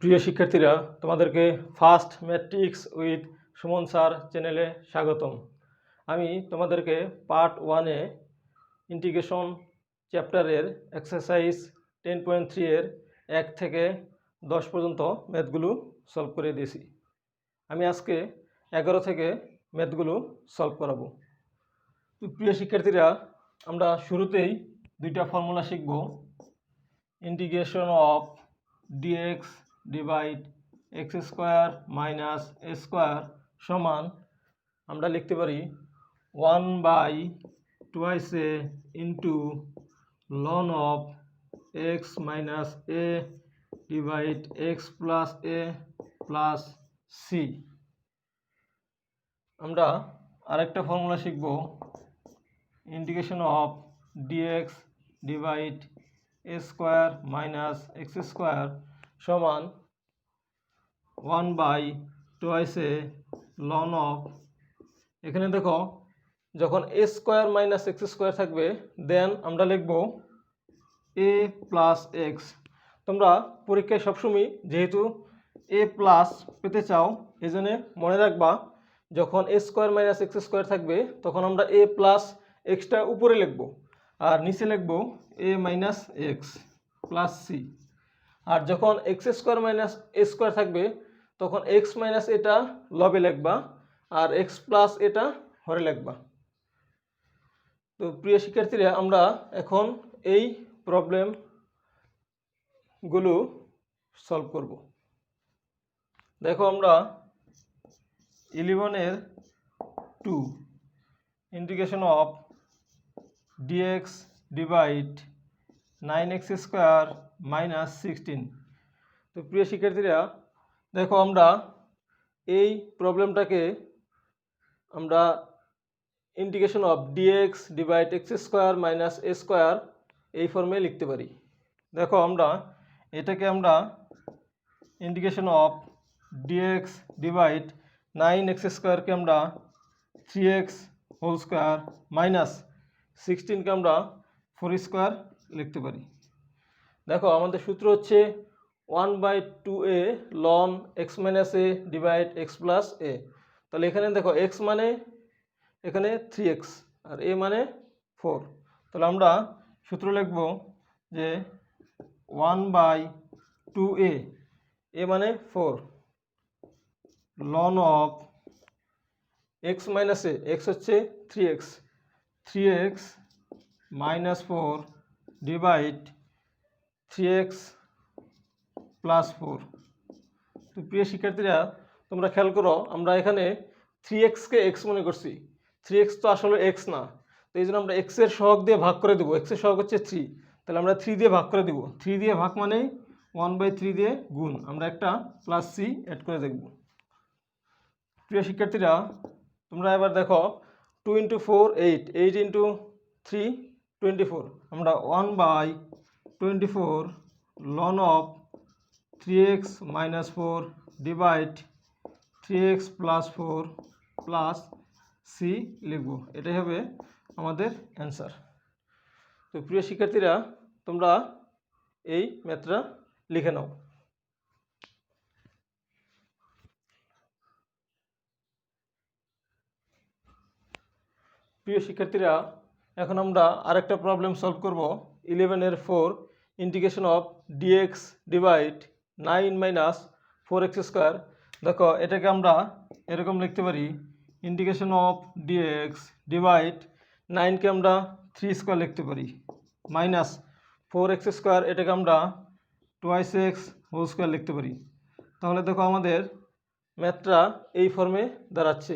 প্রিয় শিক্ষার্থীরা, তোমাদেরকে first matrix with Suman sir চ্যানেলে স্বাগতম। আমি তোমাদেরকে পার্ট 1-এ ইন্টিগ্রেশন চ্যাপ্টারের এক্সারসাইজ 10.3 এর 1 থেকে 10 পর্যন্ত ম্যাথগুলো সলভ করে দিয়েছি। আমি আজকে 11 থেকে ম্যাথগুলো সলভ করাবো। তো প্রিয় শিক্ষার্থীরা, আমরা শুরুতেই দুইটা ফর্মুলা শিখব। Integration of dx divide x square minus a square সমান আমরা লিখতে পারি 1/2a ইন্টু লন of x minus a divide x plus a plus C. আমরা আরেকটা ফর্মুলা শিখব। Integration of dx divide a square minus x square সমান 1/2a লন অফ, এখানে দেখো যখন a square minus x square থাকবে দেন আমরা লিখব এ প্লাস এক্স। তোমরা পরীক্ষায় সবসময় যেহেতু এ প্লাস পেতে চাও এই জন্য মনে রাখবা যখন a square minus x square থাকবে তখন আমরা এ প্লাস এক্সটা উপরে লিখব আর নিচে লিখব এ মাইনাস এক্স প্লাস সি। আর যখন x square minus a square থাকবে তখন এক্স মাইনাস এটা লবে লিখবা আর এক্স প্লাস এটা হরে লিখবা। তো প্রিয় শিক্ষার্থীরা, আমরা এখন এই প্রবলেমগুলো সলভ করব। দেখো আমরা 11-2 integration of dx divide 9x square minus 16। তো প্রিয় শিক্ষার্থীরা, দেখো আমরা এই প্রবলেমটাকে আমরা integration of dx divide x square minus a square এই ফর্মে লিখতে পারি। দেখো আমরা এটাকে আমরা integration of dx divide 9x স্কোয়ারকে আমরা 3x হোল স্কোয়ার মাইনাস 16কে আমরা 4 স্কোয়ার লিখতে পারি। দেখো আমাদের সূত্র হচ্ছে 1/2a loan x minus a divide x plus এ। তাহলে এখানে দেখো এক্স মানে এখানে 3x আর এ মানে 4। তাহলে আমরা সূত্র লিখব যে 1/2a এ মানে 4 লন of x minus a, x হচ্ছে 3x minus 4 divide 3x plus 4। তো প্রিয় শিক্ষার্থীরা, তোমরা খেয়াল করো আমরা এখানে 3xকে x মনে করছি, 3x তো আসলে x না, তো এই জন্য আমরা x এর সহগ দিয়ে ভাগ করে দেবো। x এর সহগ হচ্ছে 3, তাহলে আমরা 3 দিয়ে ভাগ করে দেবো। 3 দিয়ে ভাগ মানেই 1/3 দিয়ে গুণ, আমরা একটা প্লাস সি অ্যাড করে দেখব। প্রিয় শিক্ষার্থীরা, তোমরা এবার দেখো 2 × 4 8, 8 × 3 24। আমরা 1/24 লন of 3x minus 4 divide 3x plus 4 plus C লিখব। এটাই হবে আমাদের অ্যান্সার। তো প্রিয় শিক্ষার্থীরা, তোমরা এই ম্যাথটা লিখে নাও। প্রিয় শিক্ষার্থীরা, এখন আমরা আরেকটা প্রবলেম সলভ করব। 11-4 integration of dx divide 9 minus 4x square. দেখো এটাকে আমরা এরকম লিখতে পারি, ইন্টিগ্রেশন অফ dx ডিভাইড 9কে আমরা 3 স্কোয়ার লিখতে পারি মাইনাস 4x স্কোয়ার, এটাকে আমরা 2x হোল স্কোয়ার লিখতে পারি। তাহলে দেখো আমাদের ম্যাথটা এই ফর্মে দাঁড়াচ্ছে,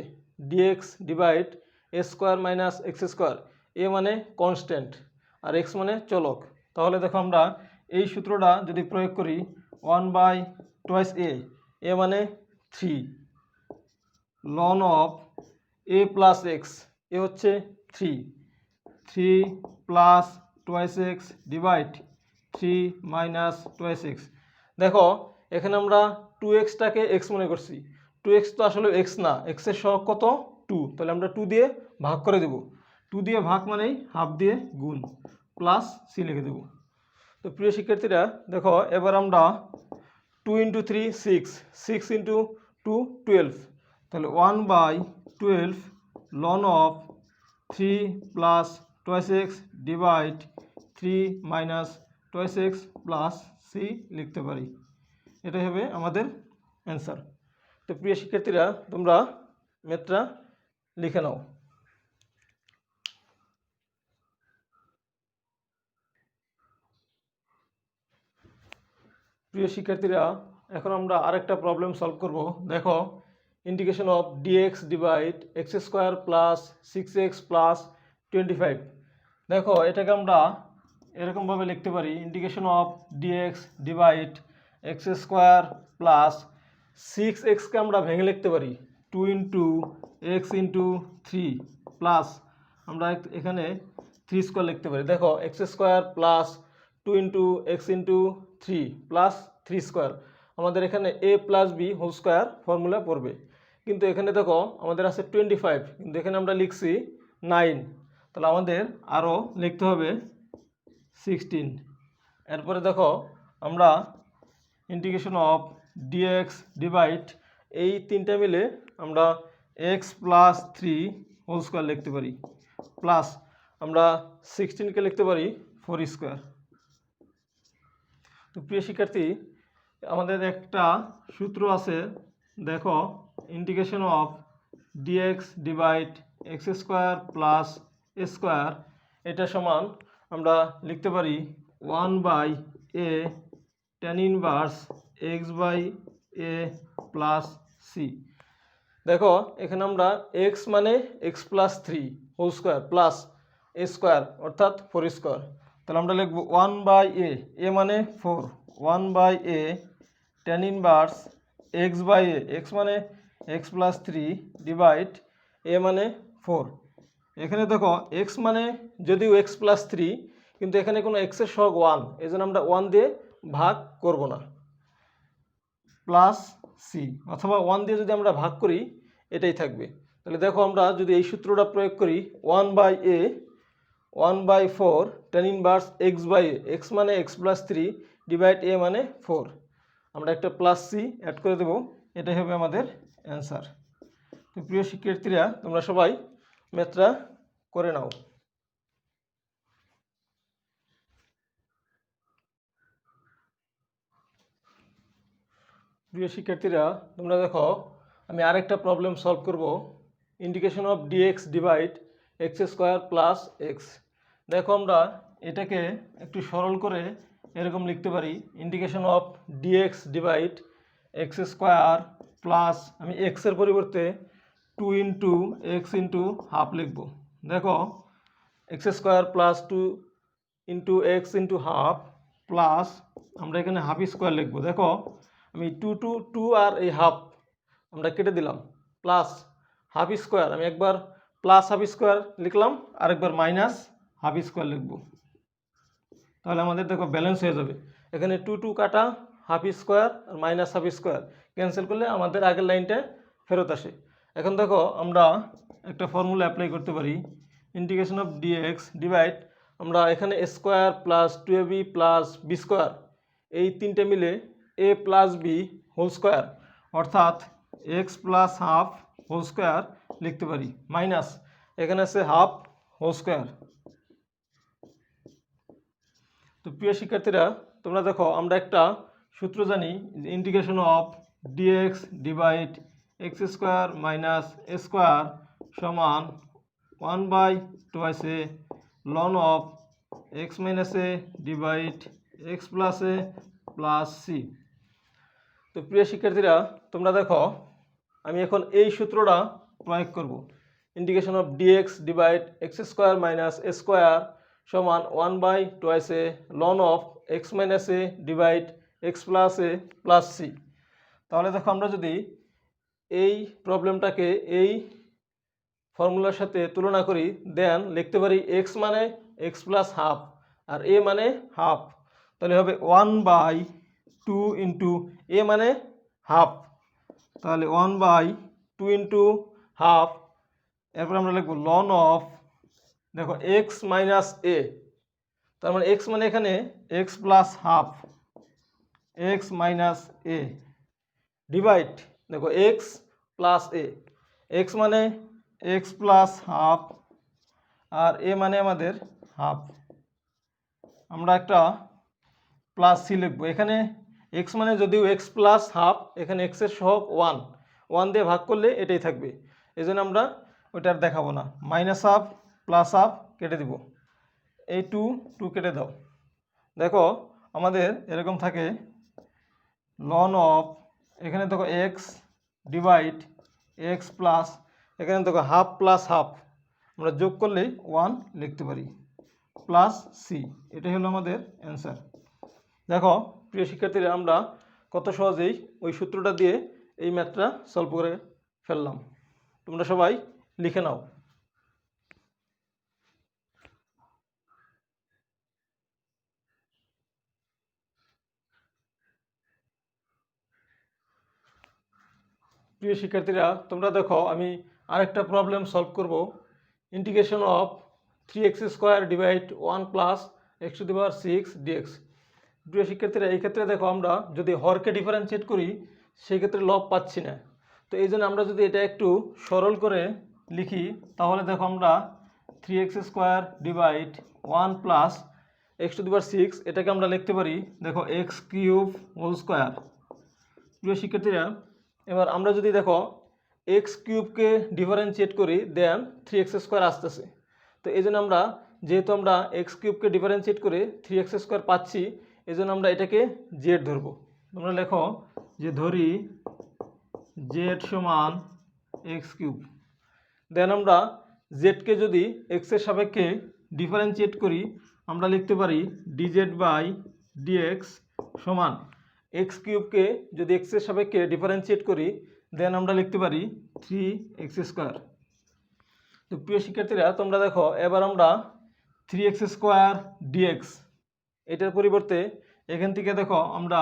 dx divide a square minus x square. এ মানে কনস্ট্যান্ট আর এক্স মানে চলক। তাহলে দেখো আমরা এই সূত্রটা যদি প্রয়োগ করি 1/2a, এ মানে 3 ln of a plus x, a হচ্ছে 3 plus 2x divide 3 minus 2x। দেখো এখানে আমরা 2xটাকে x মনে করছি, 2x তো আসলে x না, x এর সহগ কত 2, তাহলে আমরা 2 দিয়ে ভাগ করে দেব। 2 দিয়ে ভাগ মানেই হাফ দিয়ে গুণ প্লাস সি লিখে দেব। তো প্রিয় শিক্ষার্থীরা, দেখো এবার আমরা 2 ইন্টু 3 6, 6 ইন্টু 2 12, তাহলে 1/12 ln of 3 plus twice x divide 3 minus twice x plus C লিখতে পারি। এটাই হবে আমাদের অ্যান্সার। তো প্রিয় শিক্ষার্থীরা, তোমরা ম্যাথটা লিখে নাও। প্রিয় শিক্ষার্থীরা, এখন আমরা আরেকটা প্রবলেম সলভ করব। দেখো, integration of dx divide x square plus 6x plus 25। দেখো, এটাকে আমরা এরকমভাবে লিখতে পারি, integration of dx divide x square plus 6xকে আমরা ভেঙে লিখতে পারি 2 ইন্টু এক্স ইন্টু 3 প্লাস আমরা এখানে 3 স্কোয়ার লিখতে পারি। দেখো, x square plus 2 into x into 3 plus 3 square, আমাদের এখানে a plus b whole square formula পড়বে। কিন্তু এখানে দেখো আমাদের আছে 25, কিন্তু এখানে আমরা লিখছি 9, তাহলে আমাদের আরও লিখতে হবে 16। এরপরে দেখো, আমরা ইন্টিগ্রেশন অফ ডিএক্স ডিভাইড এই তিনটা মিলে আমরা এক্স প্লাস 3 হোল স্কোয়ার লিখতে পারি, প্লাস আমরা 16কে লিখতে পারি 4 স্কোয়ার। তো প্রিয় শিক্ষার্থী, আমাদের একটা সূত্র আছে, দেখো, integration of dx divide x square plus a square, এটা সমান আমরা লিখতে পারি 1/a tan inverse x by a plus c. দেখো, এখানে আমরা এক্স মানে x plus 3 whole square plus a square অর্থাৎ 4 স্কোয়ার, তাহলে আমরা লিখব 1/a, এ মানে 4, 1/a tan inverse x by a, x মানে এক্স প্লাস 3 ডিভাইড এ মানে 4। এখানে দেখো, এক্স মানে যদিও এক্স প্লাস 3, কিন্তু এখানে কোনো এক্সের সহগ 1, এই জন্য আমরা 1 দিয়ে ভাগ করব না, প্লাস সি, অথবা 1 দিয়ে যদি আমরা ভাগ করি এটাই থাকবে। তাহলে দেখো, আমরা যদি এই সূত্রটা প্রয়োগ করি 1/a 1/4 tan inverse x by a, x মানে এক্স প্লাস 3 ডিভাইড এ মানে 4, আমরা একটা প্লাস সি অ্যাড করে দেব, এটাই হবে আমাদের অ্যান্সার। তো প্রিয় শিক্ষার্থীরা, তোমরা সবাই ম্যাথটা করে নাও। প্রিয় শিক্ষার্থীরা, তোমরা দেখো, আমি আরেকটা প্রবলেম সলভ করব, integration of dx divide x square plus x. দেখো, আমরা এটাকে একটু সরল করে এরকম লিখতে পারি, integration of dx divide x square plus, আমি এক্সের পরিবর্তে 2 ইন্টু এক্স ইন্টু হাফ লিখব। দেখো, x square plus 2 into x into half plus আমরা এখানে হাফ স্কোয়ার লিখব। দেখো, আমি 2 আর এই হাফ আমরা কেটে দিলাম, প্লাস হাফ স্কোয়ার, আমি একবার প্লাস হাফ স্কোয়ার লিখলাম, আরেকবার মাইনাস হাফ স্কোয়ার লিখব, তাহলে আমাদের দেখো ব্যালেন্স হয়ে যাবে। এখানে 2 কাটা, হাফ স্কোয়ার আর মাইনাস হাফ স্কোয়ার ক্যান্সেল করলে আমাদের আগের লাইনটা ফেরত আসে। এখন দেখো, আমরা একটা ফর্মুলা অ্যাপ্লাই করতে পারি, ইন্টিগ্রেশন অফ ডিএক্স ডিভাইড, আমরা এখানে square plus 2ab plus b square, এই তিনটে মিলে a plus b whole square অর্থাৎ x plus half whole square লিখতে পারি, মাইনাস এখানে আছে হাফ হোল স্কোয়ার। তো প্রিয় শিক্ষার্থীরা, তোমরা দেখো, আমরা একটা সূত্র জানি, integration of dx divide x square minus a square সমান 1/2 ln of x minus a divide x plus a plus C. তো প্রিয় শিক্ষার্থীরা, তোমরা দেখো, আমি এখন এই সূত্রটা প্রয়োগ করব, integration of dx divide x square minus a square সমান 1/2 ln of x minus a divide x plus a plus C. তাহলে দেখো, আমরা যদি এই প্রবলেমটাকে এই ফর্মুলার সাথে তুলনা করি, দেন লিখতে পারি এক্স মানে এক্স প্লাস হাফ আর এ মানে হাফ, তাহলে হবে 1/2 ইন্টু এ মানে হাফ, তাহলে 1/2 ইন্টু হাফ, এরপর আমরা লিখব ln অফ, দেখো, এক্স মাইনাস এ, তার মানে এক্স মানে এখানে x plus half, x minus a divide দেখো এক্স প্লাস এ, এক্স মানে এক্স প্লাস হাফ আর এ মানে আমাদের হাফ। আমরা একটা প্লাস সি লিখবো। এখানে এক্স মানে যদিও এক্স প্লাস হাফ, এখানে এক্সের সহগ ওয়ান, ওয়ান দিয়ে ভাগ করলে এটাই থাকবে, এই জন্য আমরা ওইটা আর দেখাবো না। মাইনাস হাফ প্লাস হাফ কেটে দিব, এই টু টু কেটে দাও। দেখো আমাদের এরকম থাকে লন অফ, এখানে দেখো এক্স ডিভাইড এক্স প্লাস, এখানে দেখো হাফ প্লাস হাফ, আমরা যোগ করলে ওয়ান লিখতে পারি প্লাস সি, এটাই হলো আমাদের অ্যান্সার। দেখো প্রিয় শিক্ষার্থীরা, আমরা কত সহজেই ওই সূত্রটা দিয়ে এই ম্যাথটা সলভ করে ফেললাম। তোমরা সবাই লিখে নাও। প্রিয় শিক্ষার্থীরা, তোমরা দেখো আমি আরেকটা প্রবলেম সলভ করব। Integration of 3x square divide 1 plus x to the power 6 dx. প্রিয় শিক্ষার্থীরা, এই ক্ষেত্রে দেখো আমরা যদি হরকে ডিফারেন্সিয়েট করি সেই ক্ষেত্রে লব পাচ্ছি না, তো এই জন্য আমরা যদি এটা একটু সরল করে লিখি তাহলে দেখো আমরা 3x square divide 1 plus x to the power 6 এটাকে আমরা লিখতে পারি দেখো এক্স কিউব হোল স্কোয়ার। প্রিয় শিক্ষার্থীরা, এবার আমরা যদি দেখো এক্স কিউবকে ডিফারেন্সিয়েট করি দেন 3x স্কোয়ার আসতেছে, তো এই জন্য আমরা যেহেতু আমরা এক্স কিউবকে ডিফারেন্সিয়েট করে 3x স্কোয়ার পাচ্ছি, এই জন্য আমরা এটাকে জেড ধরবো। তোমরা লেখো যে ধরি জেড সমান এক্স কিউব, দেন আমরা জেডকে যদি এক্সের সাপেক্ষে ডিফারেন্সিয়েট করি আমরা লিখতে পারি ডিজেড বাই ডিএক্স সমান এক্স কিউবকে যদি এক্সের সাপেক্ষে ডিফারেন্সিয়েট করি দেন আমরা লিখতে পারি 3x স্কোয়ার। তো প্রিয় শিক্ষার্থীরা, তোমরা দেখো এবার আমরা 3x স্কোয়ার ডিএক্স এটার পরিবর্তে এখান থেকে দেখো আমরা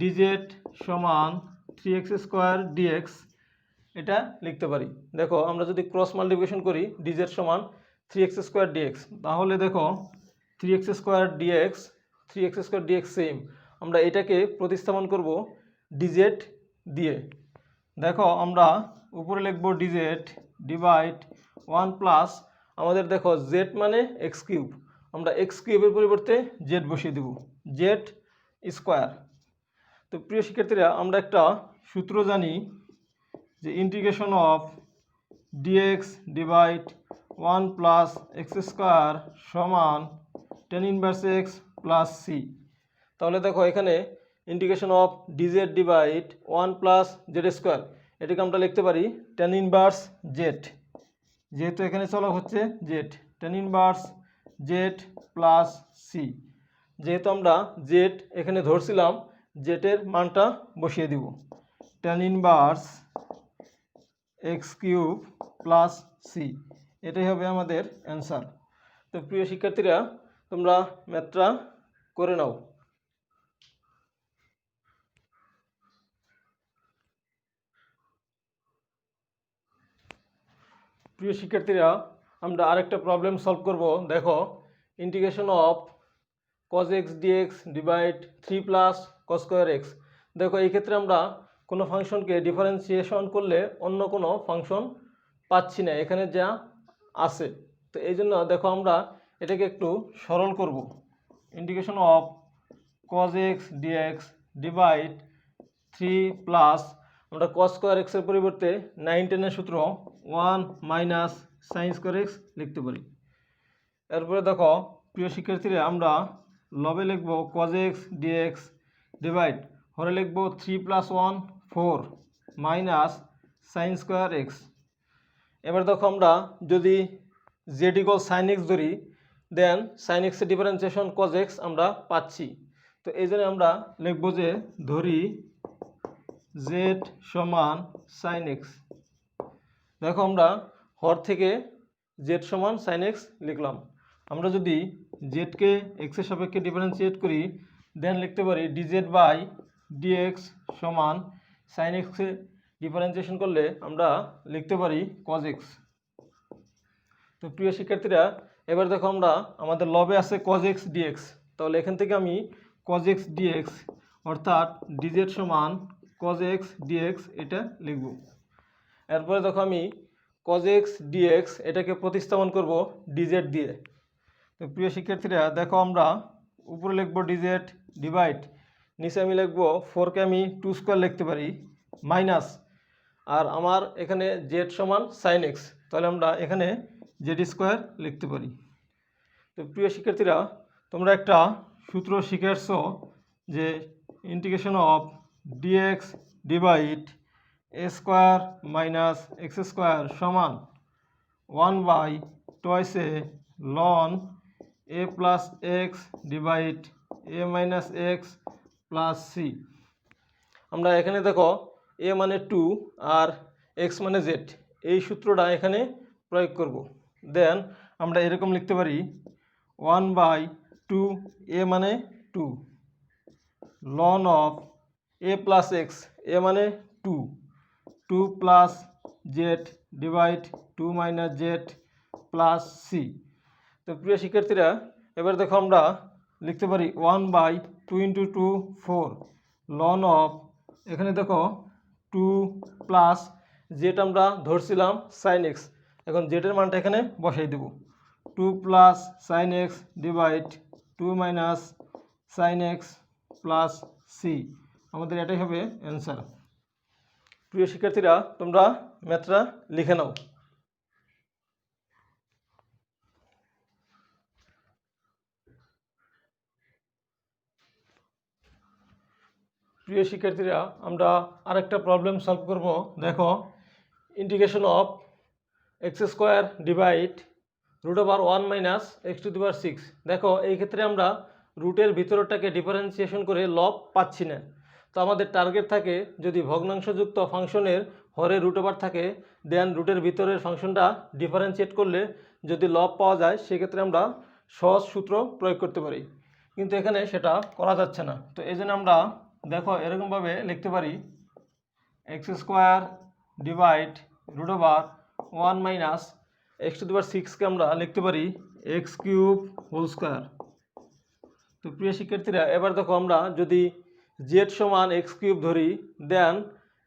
ডিজেড সমান 3x স্কোয়ার ডিএক্স এটা লিখতে পারি। দেখো আমরা যদি ক্রস মাল্টিপ্লিকেশন করি ডিজেড সমান 3x স্কোয়ার ডিএক্স, তাহলে দেখো 3x square dx 3x square dx same, আমরা এটাকে প্রতিস্থাপন করব ডিজেড দিয়ে। দেখো আমরা উপরে লিখব ডিজেড ডিভাইড 1 প্লাস, আমাদের দেখো জেড মানে এক্স কিউব, আমরা এক্স কিউবের পরিবর্তে জেড বসিয়ে দেব জেড স্কোয়ার। তো প্রিয় শিক্ষার্থীরা, আমরা একটা সূত্র জানি যে integration of dx divide 1 plus x square সমান tan inverse x plus C. তাহলে দেখো এখানে integration of DZ divide 1 plus z square এটাকে আমরা লিখতে পারি টেন ইনভার্স জেড, যেহেতু এখানে চলক হচ্ছে z, tan inverse z plus C. যেহেতু আমরা জেড এখানে ধরছিলাম, জেডের মানটা বসিয়ে দিব tan inverse x cube plus C, এটাই হবে আমাদের অ্যান্সার। তো প্রিয় শিক্ষার্থীরা, তোমরা ম্যাথটা করে নাও। প্রিয় শিক্ষার্থীরা, আমরা আরেকটা প্রবলেম সলভ করব। দেখো integration of cos x dx divide 3 plus cos square x. দেখো এই ক্ষেত্রে আমরা কোনো ফাংশনকে ডিফারেন্সিয়েশন করলে অন্য কোনো ফাংশন পাচ্ছি না এখানে যা আছে, তো এই জন্য দেখো আমরা এটাকে একটু সরল করব। Integration of cos x dx divide 3 plus, আমরা cos স্কোয়ার এক্সের পরিবর্তে 9-10 সূত্র 1 মাইনাস সাইন স্কোয়ার এক্স লিখতে পারি। এরপরে দেখো প্রিয় শিক্ষার্থীরা, আমরা লবে লিখব cos x dx ডিভাইড হরে লিখব 3 plus 1 4 minus sine square x. এবার দেখো আমরা যদি জেড ইকুয়াল সাইন এক্স ধরি দেন সাইন এক্সের ডিফারেন্সিয়েশন cos x আমরা পাচ্ছি, তো এই জন্য আমরা লিখব যে ধরি জেড সমান সাইন এক্স। দেখো আমরা হর থেকে জেড সমান সাইন এক্স লিখলাম। আমরা যদি জেডকে এক্সের সাপেক্ষে ডিফারেন্সিয়েট করি দেন লিখতে পারি ডিজেড বাই ডিএক্স সমান সাইন এক্সে ডিফারেন্সিয়েশন করলে আমরা লিখতে পারি cos x। তো প্রিয় শিক্ষার্থীরা, এবার দেখো আমরা আমাদের লবে আছে cos x dx, তাহলে এখান থেকে আমি cos x dx অর্থাৎ ডিজেড সমান cos x dx এটা লিখব। এরপরে দেখো আমি cos x dx এটাকে প্রতিস্থাপন করব ডিজেড দিয়ে। তো প্রিয় শিক্ষার্থীরা দেখো আমরা উপরে লিখব ডিজেড ডিভাইড, নিচে আমি লিখব 4কে আমি 2 স্কোয়ার লিখতে পারি মাইনাস, আর আমার এখানে জেড সমান সাইন এক্স, তাহলে আমরা এখানে জেড স্কোয়ার লিখতে পারি। তো প্রিয় শিক্ষার্থীরা তোমরা একটা সূত্র শিখেছ যে integration of dx divide a square minus x square সমান 1/2 লন a plus x divide a minus x plus C. আমরা এখানে দেখো এ মানে 2 আর এক্স মানে জেড, এই সূত্রটা এখানে প্রয়োগ করব। দেন আমরা এরকম লিখতে পারি 1/2 এ মানে 2 ln of a plus x, a মানে 2 plus z divide 2 minus z plus C. তো প্রিয় শিক্ষার্থীরা এবার দেখো আমরা লিখতে পারি 1/2 × 2 4 লন অফ, এখানে দেখো 2 প্লাস জেড আমরা ধরছিলাম সাইন এক্স, এখন জেডের মানটা এখানে বসাই দেব 2 plus sine x divide 2 minus sine x plus C. আমাদের এটাই হবে অ্যান্সার। প্রিয় শিক্ষার্থীরা তোমরা ম্যাথটা লিখে নাও। প্রিয় শিক্ষার্থীরা আমরা আরেকটা প্রবলেম সলভ করব। দেখো integration of x square divide √1 minus x to the power 6। দেখো এই ক্ষেত্রে আমরা রুটের ভিতরটাকে ডিফারেন্সিয়েশন করে লব পাচ্ছি না। তো আমাদের টার্গেট থাকে যদি ভগ্নাংশযুক্ত ফাংশনের হরে √ওভার থাকে দেন রুটের ভিতরের ফাংশনটা ডিফারেন্সিয়েট করলে যদি লব পাওয়া যায় সেক্ষেত্রে আমরা সহজ সূত্র প্রয়োগ করতে পারি, কিন্তু এখানে সেটা করা যাচ্ছে না। তো এই জন্য আমরা দেখো এরকমভাবে লিখতে পারি x square divide √1 minus x to the power 6কে আমরা লিখতে পারি এক্স কিউব হোল স্কোয়ার। তো প্রিয় শিক্ষার্থীরা এবার দেখো আমরা যদি জেড সমান এক্স কিউব ধরি দেন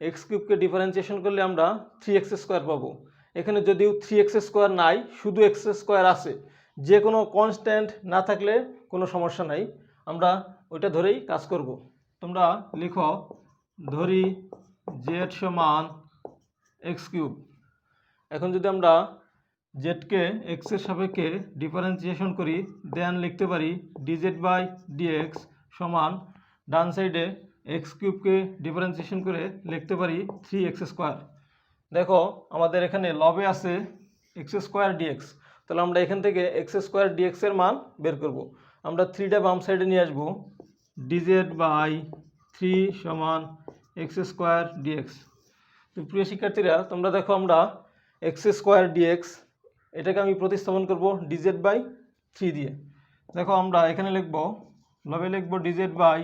এক্স কিউবকে ডিফারেন্সিয়েশন করলে আমরা 3x স্কোয়ার পাবো। এখানে যদিও 3x স্কোয়ার নাই, শুধু এক্স স্কোয়ার আছে, যে কোনো কনস্ট্যান্ট না থাকলে কোনো সমস্যা নাই, আমরা ওইটা ধরেই কাজ করব। তোমরা লিখো ধরি জেড সমান এক্স কিউব। এখন যদি আমরা জেডকে এক্সের সাপেক্ষে ডিফারেন্সিয়েশন করি দেন লিখতে পারি ডিজেড বাই ডিএক্স সমান ডান সাইডে এক্স কিউবকে ডিফারেন্সিয়েশন করে লিখতে পারি 3x স্কোয়ার। দেখো আমাদের এখানে লবে আছে এক্স স্কোয়ার ডিএক্স, তাহলে আমরা এখান থেকে এক্স স্কোয়ার ডিএক্সের মান বের করব। আমরা 3টা বাম সাইডে নিয়ে আসবো, ডিজেড বাই 3 সমান এক্স স্কোয়ার ডিএক্স। তো প্রিয় শিক্ষার্থীরা তোমরা দেখো আমরা এক্স স্কোয়ার ডিএক্স এটাকে আমি প্রতিস্থাপন করব ডিজেড বাই 3 দিয়ে। দেখো আমরা এখানে লিখব লবে লিখব ডিজেড বাই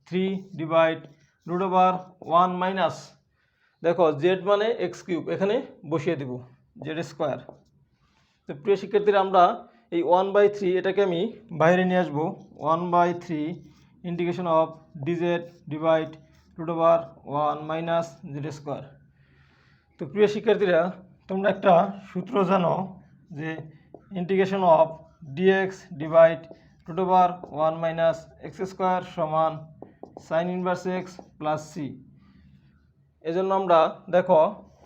3 ডিভাইড √1 মাইনাস, দেখো জেড মানে এক্স কিউব এখানে বসিয়ে দেব জেড স্কোয়ার। তো প্রিয় শিক্ষার্থীরা আমরা এই 1/3 এটাকে আমি বাইরে নিয়ে আসবো 1/3 integration of DZ divide √1 minus z square. তো প্রিয় শিক্ষার্থীরা তোমরা একটা সূত্র জানো যে integration of dx divide √1 minus x square সমান sine inverse x plus c. এজন্য আমরা দেখো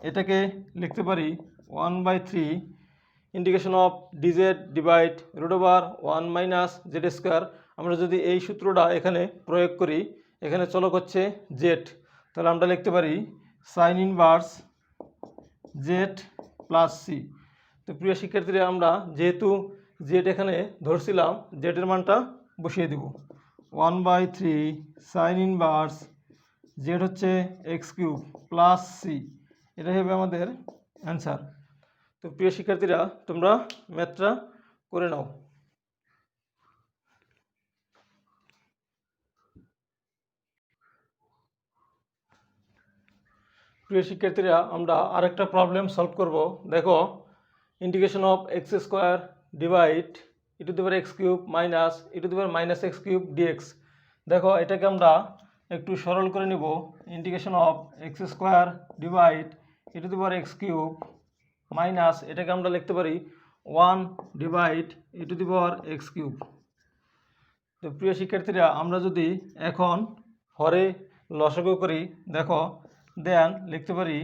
এটাকে লিখতে পারি 1/3 integration of DZ divide √1 minus z square. আমরা যদি এই সূত্রটা এখানে প্রয়োগ করি, এখানে চলক হচ্ছে জেড, তাহলে আমরা লিখতে পারি sine inverse z plus C. তো প্রিয় শিক্ষার্থীরা আমরা যেহেতু জেড এখানে ধরছিলাম জেডের মানটা বসিয়ে দেব 1/3 সাইন ইনভার্স জেড হচ্ছে এক্স কিউব প্লাস সি, এটাই হবে আমাদের অ্যান্সার। তো প্রিয় শিক্ষার্থীরা তোমরা ম্যাথটা করে নাও। প্রিয় শিক্ষার্থীরা আমরা আরেকটা প্রবলেম সলভ করব। দেখো integration of x square divide e to the power x cube minus e to the power minus x cube dx. দেখো এটাকে আমরা একটু সরল করে নিব। Integration of x square divide e to the power x cube minus এটাকে আমরা লিখতে পারি 1 divide e to the power x cube. তো প্রিয় শিক্ষার্থীরা, আমরা যদি এখন হরে লসাগু করি, দেখো দেন লিখতে পারি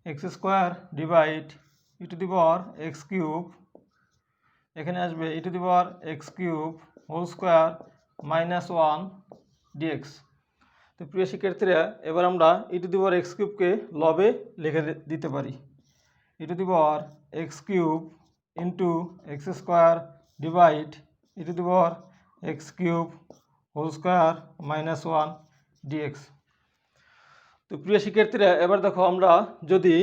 x square divide e to the power x cube, এখানে আসবে e to the power x cube whole square minus 1 dx. তো প্রিয় শিক্ষার্থীরা, এবার আমরা e to the power x কিউবকে লবে লিখে দিতে পারি। E to the power x cube into x square divide e to the power x cube whole square minus 1 dx. তো প্রিয় শিক্ষার্থীরা, এবার দেখো আমরা যদি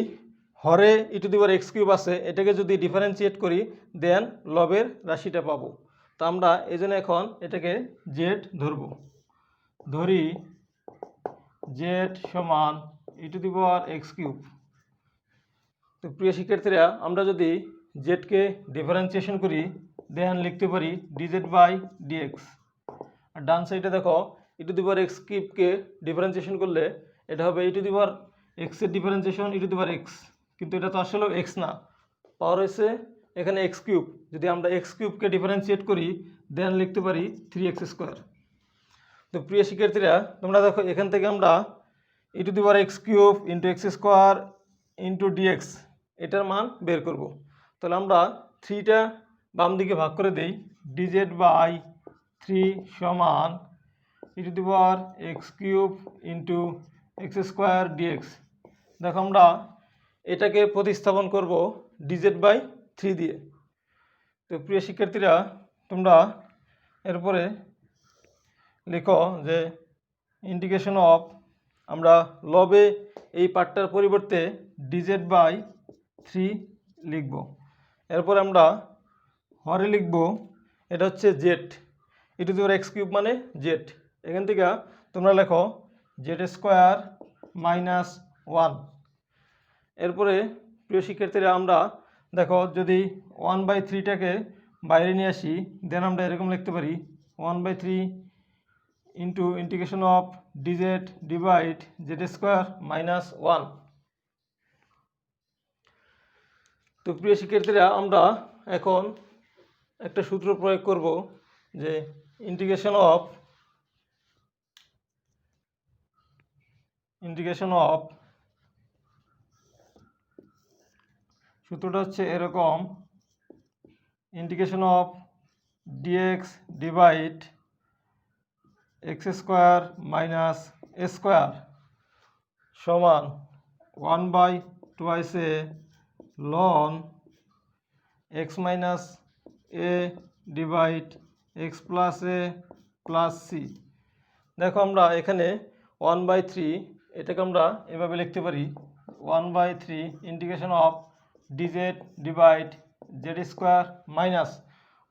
হরে e to the power x cube আছে, এটাকে যদি ডিফারেন্সিয়েট করি দেন লবের রাশিটা পাবো। তো আমরা এই জন্য এখন এটাকে জেড ধরব। ধরি জেড সমান e to the power x cube. তো প্রিয় শিক্ষার্থীরা, আমরা যদি জেডকে ডিফারেন্সিয়েশন করি দেন লিখতে পারি ডিজেড বাই ডিএক্স। আর ডান সাইডে দেখো e to the power x কিউবকে ডিফারেন্সিয়েশন করলে এটা হবে ই টু দি পাওয়ার এক্সের differentiation e to the power x, কিন্তু এটা তো আসলেও এক্স না, পাওয়ার হয়েছে এখানে এক্স কিউব। যদি আমরা এক্স কিউবকে ডিফারেন্সিয়েট করি দেন লিখতে পারি 3x স্কোয়ার। তো প্রিয় শিক্ষার্থীরা, তোমরা দেখো এখান থেকে আমরা e to the power x cube into x square into dx এটার মান বের করব। তাহলে আমরা 3টা বাম দিকে ভাগ করে দেই, ডিজেড বাই 3 সমান e to the power x cube into x square dx. দেখো আমরা এটাকে প্রতিস্থাপন করব ডিজেড বাই 3 দিয়ে। তো প্রিয় শিক্ষার্থীরা, তোমরা এরপরে লিখো যে ইন্টিগ্রেশন অফ, আমরা লবে এই পার্টটার পরিবর্তে ডিজেড বাই 3 লিখব। এরপর আমরা হরে লিখব, এটা হচ্ছে Z, E to the power x cube মানে জেড। এখান থেকে তোমরা লেখো জেড স্কোয়ার মাইনাস 1। এরপরে প্রিয় শিক্ষার্থীরা, আমরা দেখো যদি 1/3টাকে বাইরে নিয়ে আসি দেন আমরা এরকম লিখতে পারি 1/3 into integration of DZ divide Z square minus 1। তো প্রিয় শিক্ষার্থীরা, আমরা এখন একটা সূত্র প্রয়োগ করব যে ইন্টিগ্রেশন অফ সূত্রটা হচ্ছে এরকম, integration of dx divide x square minus a square সমান 1/2 লন x minus a divide x plus a plus c. দেখো আমরা এখানে 1/3 এটাকে আমরা এভাবে লিখতে পারি 1/3 integration of DZ divide Z square minus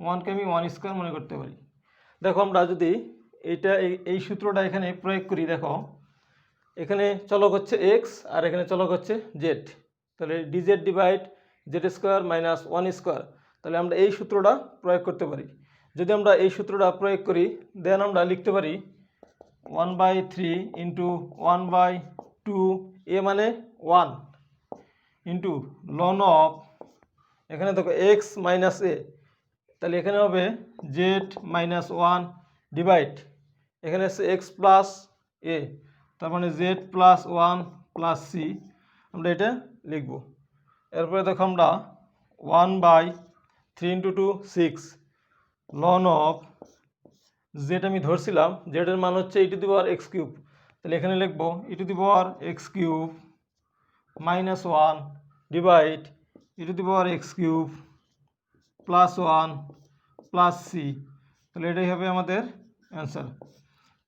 1কে আমি 1 স্কোয়ার মনে করতে পারি। দেখো আমরা যদি এই সূত্রটা এখানে প্রয়োগ করি, দেখো এখানে চলক হচ্ছে এক্স আর এখানে চলক হচ্ছে জেড, তাহলে DZ divide Z square minus 1 square, তাহলে আমরা এই সূত্রটা প্রয়োগ করতে পারি। যদি আমরা এই সূত্রটা প্রয়োগ করি দেন আমরা লিখতে পারি 1/3 ইন্টু 1/2 এ মানে 1 ইন্টু লন অফ, এখানে দেখো এক্স মাইনাস এ, তাহলে এখানে হবে জেড মাইনাস 1 ডিভাইড এখানে আছে এক্স প্লাস এ, তার মানে জেড প্লাস 1 প্লাস সি, আমরা এটা লিখব। এরপরে দেখো আমরা 1/3 ইন্টু 2 6 লন অফ জেড আমি ধরছিলাম, জেডের মান হচ্ছে e to the power x cube, তাহলে এখানে লিখব e to the power x cube minus 1 divide e to the power x cube plus 1 plus C, তাহলে এটাই হবে আমাদের অ্যান্সার।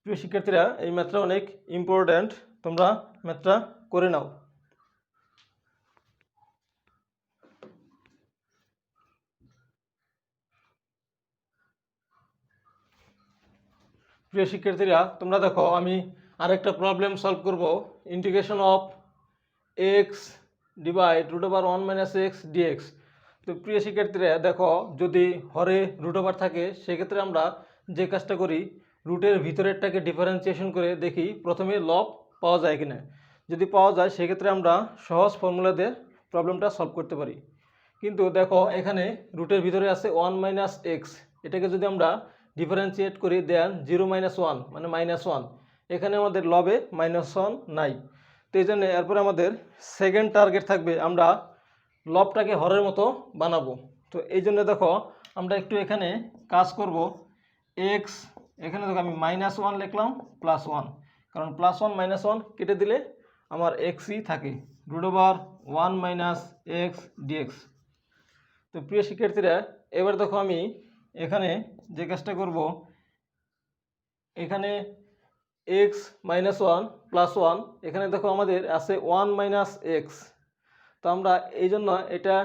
প্রিয় শিক্ষার্থীরা, এই ম্যাথটা অনেক ইম্পর্ট্যান্ট, তোমরা ম্যাথটা করে নাও। প্রিয় শিক্ষার্থীরা, তোমরা দেখো আমি আরেকটা প্রবলেম সলভ করব, integration of x divide √1 minus x dx. তো প্রিয় শিক্ষার্থীরা দেখো, যদি হরে √, থাকে সেক্ষেত্রে আমরা যে কাজটা করি রুটের ভিতরেরটাকে ডিফারেন্সিয়েশন করে দেখি প্রথমে লব পাওয়া যায় কিনা। যদি পাওয়া যায় সেক্ষেত্রে আমরা সহজ ফর্মুলা দিয়ে প্রবলেমটা সলভ করতে পারি। কিন্তু দেখো এখানে রুটের ভিতরে আছে 1 মাইনাস এক্স, এটাকে যদি আমরা ডিফারেন্সিয়েট করি দেন 0 মাইনাস 1 মানে -1, এখানে আমাদের লবে -1 নাই। তো এই জন্য এরপরে আমাদের সেকেন্ড টার্গেট থাকবে আমরা লবটাকে হরের মতো বানাবো। তো এই জন্য দেখো আমরা একটু এখানে কাজ করব। এক্স এখানে দেখো আমি -1 লিখলাম +1, কারণ +1 -1 কেটে দিলে আমার এক্সই থাকে, √1 মাইনাস এক্স ডিএক্স। তো প্রিয় শিক্ষার্থীরা এবার দেখো আমি এখানে যে কাজটা করব, এখানে এক্স -1 +1, এখানে দেখো আমাদের আছে 1 মাইনাস এক্স। তো আমরা এই জন্য এটা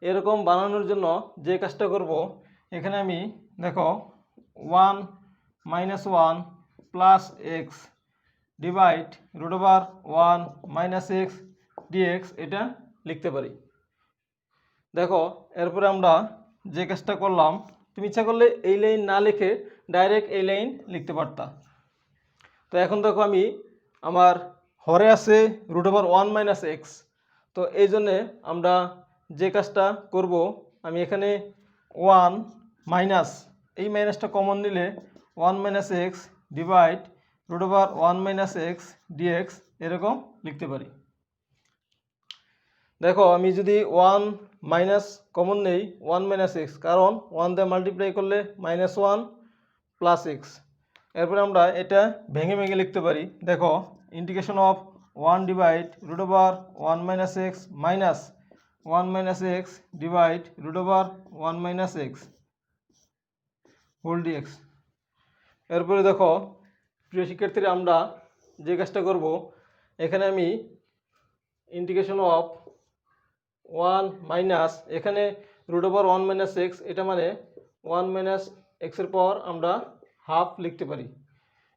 এরকম বানানোর জন্য যে কাজটা করব, এখানে আমি দেখো 1 -1 plus x divide √1 minus x dx এটা লিখতে পারি। দেখো এরপরে আমরা যে কাজটা করলাম, তুমি ইচ্ছা করলে এই লাইন না লিখে ডাইরেক্ট এই লাইন লিখতে পারতা। তো এখন দেখো আমি আমার হরে আছে √1 মাইনাস এক্স। তো এই জন্যে আমরা যে কাজটা করব, আমি এখানে 1 মাইনাস, এই মাইনাসটা কমন নিলে 1 minus x divide √1 minus x dx এরকম লিখতে পারি। দেখো আমি যদি 1 মাইনাস কমন নেই 1 মাইনাস এক্স, কারণ 1 দিয়ে মাল্টিপ্লাই করলে -1 প্লাস এক্স। এরপরে আমরা এটা ভেঙে ভেঙে লিখতে পারি। দেখো integration of 1 divide √1 minus x minus 1 minus x divide √1 minus x whole dx. এরপরে দেখো প্রিয় শিক্ষার্থীরা আমরা যে কাজটা করব, এখানে আমি ইন্টিগ্রেশন অফ 1 মাইনাস, এখানে √1 মাইনাস এক্স, এটা মানে 1 মাইনাস এক্সের পর আমরা হাফ লিখতে পারি।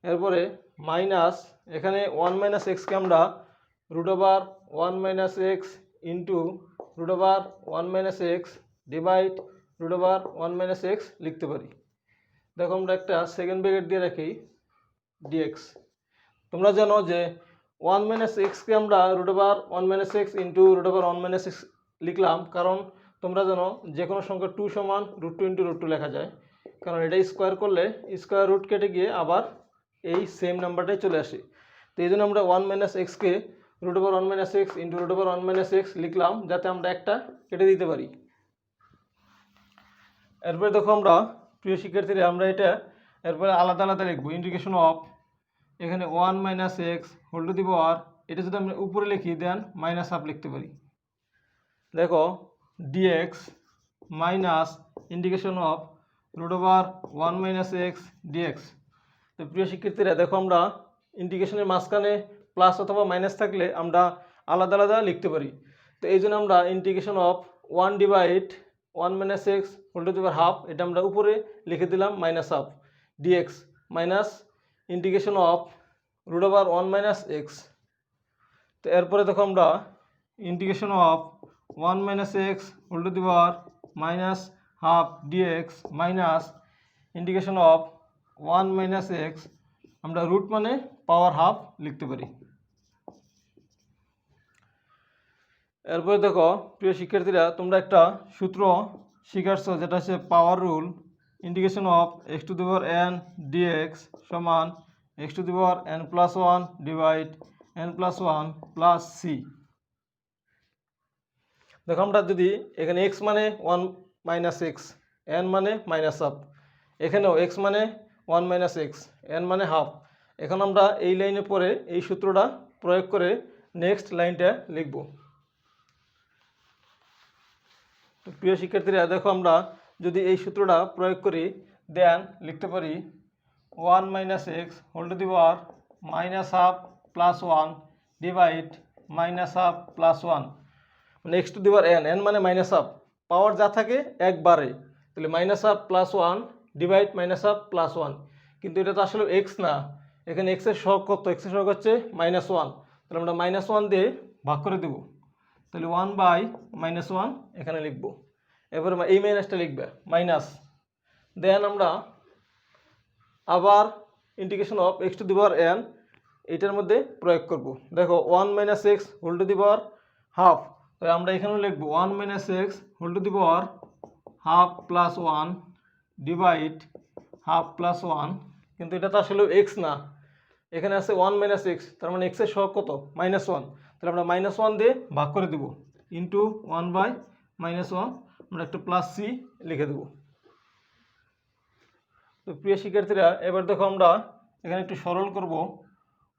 এরপরে মাইনাস, এখানে 1 মাইনাস এক্সকে আমরা √1 minus x into √1 minus x divide √1 minus x লিখতে পারি। দেখো আমরা একটা সেকেন্ড ব্র্যাকেট দিয়ে রাখি ডিএক্স। তোমরা জানো যে 1 মাইনাস এক্সকে আমরা √1 minus x into √1 minus x লিখলাম, কারণ তোমরা জানো যে কোনো সংখ্যা 2 সমান √2 ইন্টু √2 লেখা যায়, কারণ এটা স্কোয়ার করলে স্কোয়ার রুট কেটে গিয়ে আবার এই সেম নাম্বারটাই চলে আসে। তো এই জন্য আমরা 1 মাইনাস এক্সকে √1 minus x into √1 minus x লিখলাম, যাতে আমরা একটা কেটে দিতে পারি। এরপরে দেখো আমরা প্রিয় শিক্ষার্থীরা আমরা এটা এরপরে আলাদা আলাদা লিখবো। ইন্টিগ্রেশন অফ এখানে 1 minus x whole to the power, এটা যদি আমরা উপরে লিখি দেন মাইনাস হাফ লিখতে পারি। দেখো dx minus integration of √1 minus x dx. তো প্রিয় শিক্ষার্থীরা দেখো আমরা ইন্টিগ্রেশনের মাঝখানে প্লাস অথবা মাইনাস থাকলে আমরা আলাদা আলাদা লিখতে পারি। তো এই জন্য আমরা integration of 1 divide 1 minus x whole to the power half, এটা আমরা উপরে লিখে দিলাম minus half dx minus integration of √1 minus x. তো এরপরে দেখো আমরা integration of 1 minus x whole to the power minus half dx minus integration of 1 minus x, আমরা রুট মানে পাওয়ার হাফ লিখতে পারি। এরপরে দেখো প্রিয় শিক্ষার্থীরা তোমরা একটা সূত্র শিখাচ্ছ, যেটা হচ্ছে power rule. Integration of x to the power n dx সমান x to the power n plus 1 divide n plus 1 plus c. দেখো আমরা যদি এখানে x মানে 1 মাইনাস এক্স, n মানে মাইনাস হাফ, এখানেও x মানে 1 মাইনাস এক্স, n মানে হাফ। এখন আমরা এই লাইনে পরে এই সূত্রটা প্রয়োগ করে নেক্সট লাইনটা লিখব। প্রিয় শিক্ষার্থীরা দেখো আমরা যদি এই সূত্রটা প্রয়োগ করি দেন লিখতে পারি 1 minus x whole to the power minus half plus 1 divide minus half plus 1, মানে x to the power n, n মানে মাইনাস হাফ, পাওয়ার যা থাকে একবারে, তাহলে minus half plus 1 divide minus half plus 1। কিন্তু এটা তো আসলে x না, এখানে x এর সহগ কত, x এর সহগ হচ্ছে -1, তাহলে আমরা -1 দিয়ে ভাগ করে দেব, তাহলে 1/-1 এখানে লিখব। এরপরে এই মাইনাসটা লিখবে মাইনাস, দেন আমরা আবার integration of x to the power n এটার মধ্যে প্রয়োগ করব। দেখো 1 minus x whole to the power half, তাই আমরা এখানেও লিখবো 1 minus x whole to the power half plus 1 divide half plus 1, কিন্তু এটা তো আসলে এক্স না, এখানে আছে 1 মাইনাস এক্স, তার মানে এক্সের সহগ কত -1, তাহলে আমরা -1 দিয়ে ভাগ করে দেব ইন্টু 1/-1, আমরা একটা প্লাস সি লিখে দেব। তো প্রিয় শিক্ষার্থীরা এবার দেখো আমরা এখানে একটু সরল করব।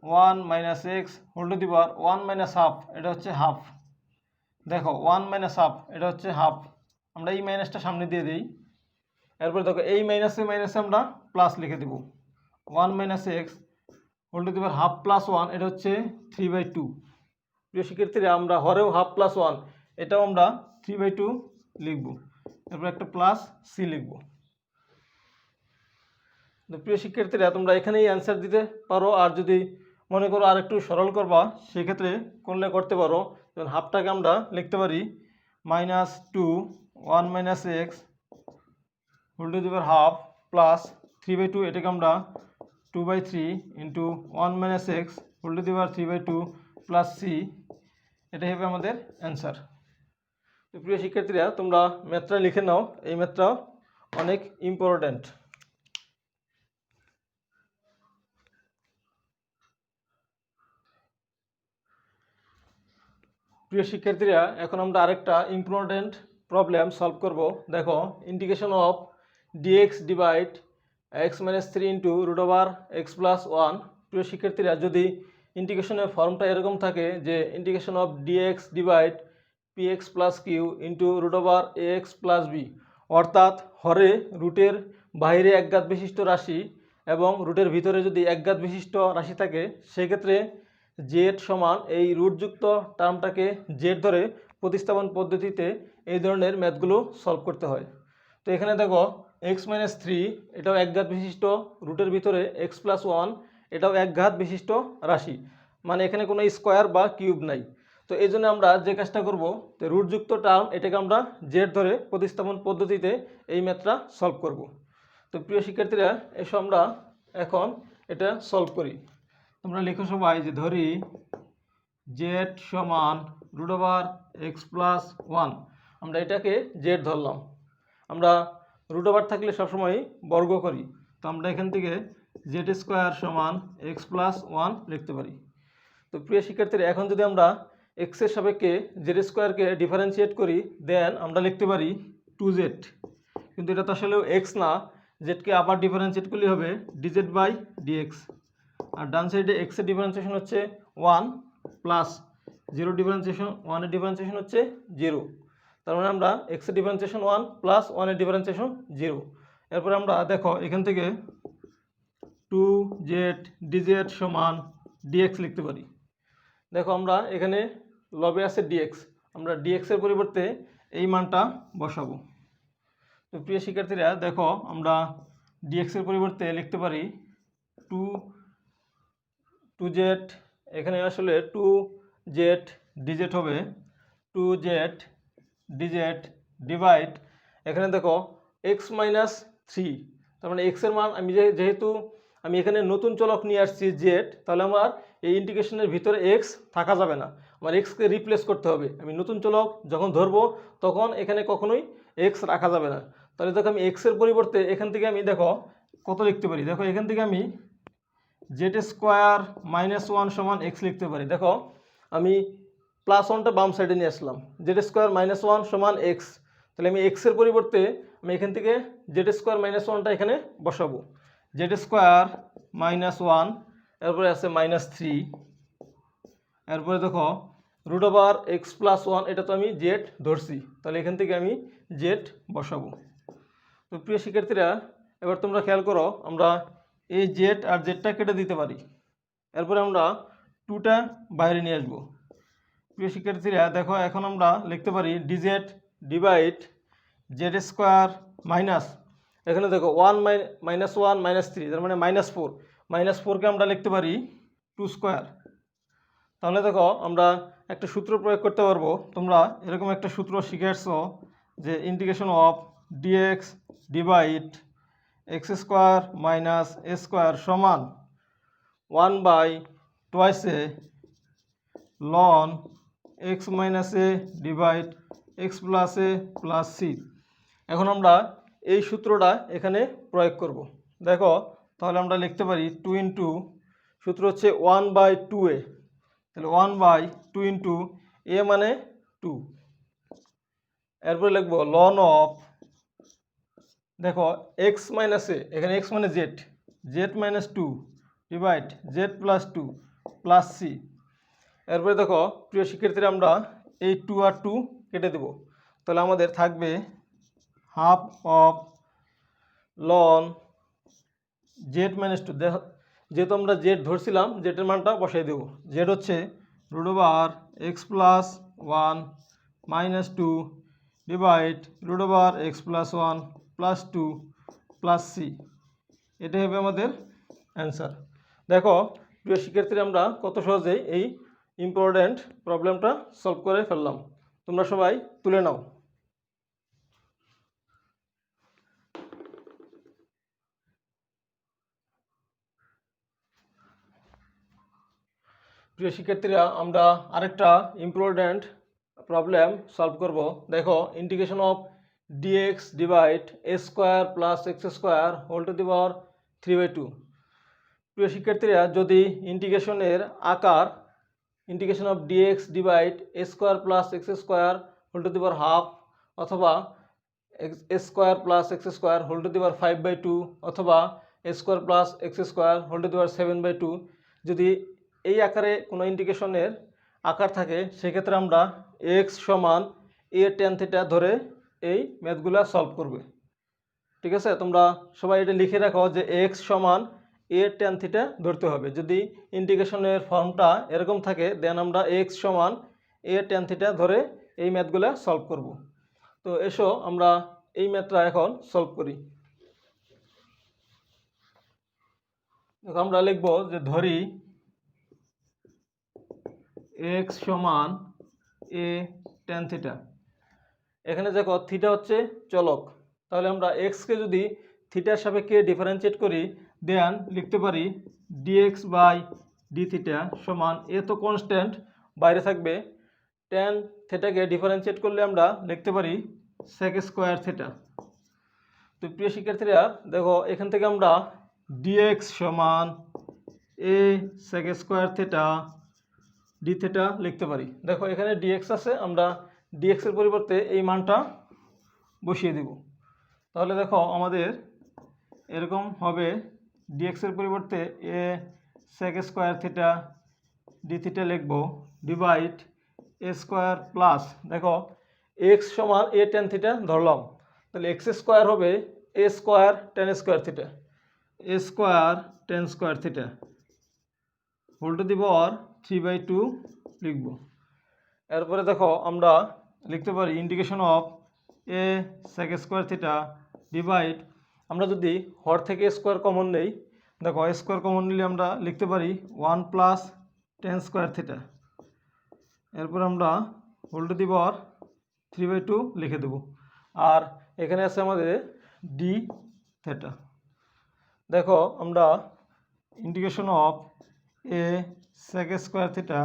1 minus x whole to the power 1 minus half, এটা হচ্ছে হাফ। দেখো 1 মাইনাস হাফ এটা হচ্ছে হাফ, আমরা এই মাইনাসটা সামনে দিয়ে দিই। এরপর দেখো এই মাইনাসে মাইনাসে আমরা প্লাস লিখে দেব। 1 minus x whole to the power half plus 1, এটা হচ্ছে 3/2। প্রিয় শিক্ষার্থীরা আমরা হরেও হাফ প্লাস 1, এটাও আমরা 3/2 লিখব। এরপর একটা প্লাস সি লিখব। তো প্রিয় শিক্ষার্থীরা তোমরা এখানেই অ্যান্সার দিতে পারো, আর যদি মনে করো আর একটু সরল করবা সেক্ষেত্রে করতে পারো। যেমন হাফটাকে আমরা লিখতে পারি -2 1 minus x whole to the power half plus 3/2, এটাকে আমরা 2/3 into 1 minus x whole to the power 3/2 plus C, এটাই হবে আমাদের অ্যান্সার। তো প্রিয় শিক্ষার্থীরা তোমরা ম্যাথটা লিখে নাও, এই ম্যাথটা অনেক ইম্পর্ট্যান্ট। প্রিয় শিক্ষার্থীরা এখন আমরা আরেকটা ইম্পর্ট্যান্ট প্রবলেম সলভ করব। দেখো integration of dx divide x minus 3 into root over x plus 1। প্রিয় শিক্ষার্থীরা যদি ইন্টিগ্রেশনের ফর্মটা এরকম থাকে যে integration of dx divide p x plus q into root over a x plus b, অর্থাৎ হরে রুটের বাইরে একঘাত বিশিষ্ট রাশি এবং রুটের ভিতরে যদি একঘাত বিশিষ্ট রাশি থাকে সেক্ষেত্রে জেড সমান এই রুটযুক্ত টার্মটাকে জেড ধরে প্রতিস্থাপন পদ্ধতিতে এই ধরনের ম্যাথগুলো সলভ করতে হয়। তো এখানে দেখো এক্স মাইনাস 3 এটাও একঘাত বিশিষ্ট, রুটের ভিতরে এক্স প্লাস 1 এটাও একঘাত বিশিষ্ট রাশি, মানে এখানে কোনো স্কোয়ার বা কিউব নাই। তো এই জন্য আমরা যে কাজটা করব, তো রুটযুক্ত টার্ম এটাকে আমরা জেড ধরে প্রতিস্থাপন পদ্ধতিতে এই ম্যাথটা সলভ করব। তো প্রিয় শিক্ষার্থীরা এসব আমরা এখন এটা সলভ করি। তোমরা লেখো সবাই যে ধরি জেড সমান রুট ওভার এক্স প্লাস 1, আমরা এটাকে জেড ধরলাম। আমরা রুট ওভার থাকলে সবসময় বর্গ করি, তো আমরা এখান থেকে জেড স্কোয়ার সমান এক্স প্লাস 1 লিখতে পারি। তো প্রিয় শিক্ষার্থীরা এখন যদি আমরা এক্সের সাপেক্ষে জেড স্কোয়ারকে ডিফারেন্সিয়েট করি দেন আমরা লিখতে পারি 2z, কিন্তু এটা তো আসলে এক্স না, জেডকে আবার ডিফারেন্সিয়েট করলে হবে ডিজেড বাই ডিএক্স। আর ডান সাইডে এক্সের ডিফারেন্সিয়েশন হচ্ছে 1 প্লাস 0 ডিফারেন্সিয়েশন 1 এর ডিফারেন্সিয়েশন হচ্ছে 0, তার মানে আমরা এক্সের ডিফারেন্সিয়েশন 1 প্লাস 1 এর ডিফারেন্সিয়েশন 0। এরপরে আমরা দেখো এখান থেকে 2z ডিজেড সমান ডিএক্স লিখতে পারি। দেখো আমরা এখানে লবে আছে ডিএক্স, আমরা ডিএক্সের পরিবর্তে এই মানটা বসাবো। তো প্রিয় শিক্ষার্থীরা দেখো আমরা ডিএক্সের পরিবর্তে লিখতে পারি 2z, এখানে আসলে 2z ডিজেড হবে 2z ডিজেড ডিভাইড, এখানে দেখো এক্স মাইনাস 3, তার মানে এক্সের মান আমি যেহেতু আমি এখানে নতুন চলক নিয়ে আসছি জেড, তাহলে আমার এই ইন্টিগ্রেশনের ভিতরে এক্স থাকা যাবে না, আমার এক্সকে রিপ্লেস করতে হবে। আমি নতুন চলক যখন ধরবো তখন এখানে কখনোই এক্স রাখা যাবে না। তাহলে দেখো আমি এক্সের পরিবর্তে এখান থেকে আমি দেখো কত লিখতে পারি, দেখো এখান থেকে আমি জেড স্কোয়ার -1 সমান এক্স লিখতে পারি। দেখো আমি +1টা বাম সাইডে নিয়ে আসলাম, জেড স্কোয়ার -1 সমান এক্স, তাহলে আমি এক্সের পরিবর্তে আমি এখান থেকে জেড স্কোয়ার -1টা এখানে বসাবো। জেড স্কোয়ার -1, এরপরে আছে -3, এরপরে দেখো রুট ওভার এক্স প্লাস 1, এটা তো আমি জেড ধরছি, তাহলে এখান থেকে আমি জেড বসাবো। তো প্রিয় শিক্ষার্থীরা এবার তোমরা খেয়াল করো, আমরা এই জেড আর জেডটা কেটে দিতে পারি, এরপরে আমরা 2টা বাইরে নিয়ে আসবো। প্রিয় শিক্ষার্থীরা দেখো এখন আমরা লিখতে পারি DZ divide Z square minus, এখানে দেখো 1 -1 -3, তার মানে -4, -4কে আমরা লিখতে পারি 2 স্কোয়ার। তাহলে দেখো আমরা একটা সূত্র প্রয়োগ করতে পারবো, তোমরা এরকম একটা সূত্র শিখে আসছো যে integration of dx divide x square minus a square সমান 1/2 লন x minus a divide x plus a plus c. এখন আমরা এই সূত্রটা এখানে প্রয়োগ করব। দেখো তাহলে আমরা লিখতে পারি 2 ইন্টু সূত্র হচ্ছে 1/2a, তাহলে 1/2 ইন্টু এ মানে 2, এরপরে লিখবো লন অফ, দেখো এক্স মাইনাস এ, এখানে এক্স মানে z, z minus 2 divide z plus 2 plus c. এরপরে দেখো প্রিয় শিক্ষার্থীরা আমরা এই 2 আর 2 কেটে দেব, তাহলে আমাদের থাকবে half of ln Z minus 2, যেহেতু আমরা জেড ধরছিলাম জেডের মানটা বসাই দেব। জেড হচ্ছে root over x plus 1 minus 2 divide root over x plus 1 plus 2 plus C. এটাই হবে আমাদের অ্যান্সার। দেখো প্রিয় শিক্ষার্থীরা আমরা কত সহজেই এই ইম্পর্ট্যান্ট প্রবলেমটা সলভ করে ফেললাম। তোমরা সবাই তুলে নাও। প্রিয় শিক্ষার্থীরা আমরা আরেকটা ইম্পর্ট্যান্ট প্রবলেম সলভ করব। দেখো integration of dx divide a square plus x square whole to the power 3/2। প্রিয় শিক্ষার্থীরা যদি ইন্টিগ্রেশনের আকার integration of dx divide a square plus x square whole to the power half, অথবা a square plus x square whole to the power 5/2, অথবা a square plus x square whole to the power 7/2, যদি এই আকারে কোনো ইন্টিগ্রেশনের আকার থাকে সেক্ষেত্রে আমরা এক্স সমান এ tan থিটা ধরে এই ম্যাথগুলো সলভ করবে। ঠিক আছে, তোমরা সবাই এটা লিখে রাখো যে এক্স সমান এ tan থিটা ধরতে হবে। যদি ইন্টিগ্রেশনের ফর্মটা এরকম থাকে দেন আমরা এক্স সমান এ tan থিটা ধরে এই ম্যাথগুলো সলভ করব। তো এসো আমরা এই ম্যাথটা এখন সলভ করি। আমরা লিখব যে ধরি এক্স সমান এ tan থিটা। এখানে দেখো থিটা হচ্ছে চলক, তাহলে আমরা এক্সকে যদি থিটার সাপেক্ষে ডিফারেন্সিয়েট করি দেন লিখতে পারি ডিএক্স বাই ডি থিটা সমান, এ তো কনস্ট্যান্ট বাইরে থাকবে, tan থিটাকে ডিফারেন্সিয়েট করলে আমরা লিখতে পারি সেক স্কোয়ার থিটা। তো প্রিয় শিক্ষার্থীরা দেখো এখান থেকে আমরা ডিএক্স সমান a sec square theta d theta লিখতে পারি। দেখো এখানে ডিএক্স আছে, আমরা ডিএক্স এর পরিবর্তে এই মানটা বসিয়ে দেব। তাহলে দেখো আমাদের এরকম হবে, ডিএক্স এর পরিবর্তে a sec square theta d theta লিখব ডিভাইড এ স্কোয়ার প্লাস, দেখো এক্স সমান এ tan থিটা ধরলাম, তাহলে এক্স স্কোয়ার হবে a square tan square theta, a square tan square theta whole to the power 3/2 লিখব। এরপরে দেখো আমরা লিখতে পারি integration of a sec square theta divide, আমরা যদি হর থেকে স্কোয়ার কমন নেই, দেখো স্কোয়ার কমন নিলে আমরা লিখতে পারি 1 প্লাস tan স্কোয়ার থিটা, এরপর আমরা হোল টু দি পাওয়ার 3/2 লিখে দেব। আর এখানে আছে আমাদের ডি থিটা। দেখো আমরা integration of a sec square theta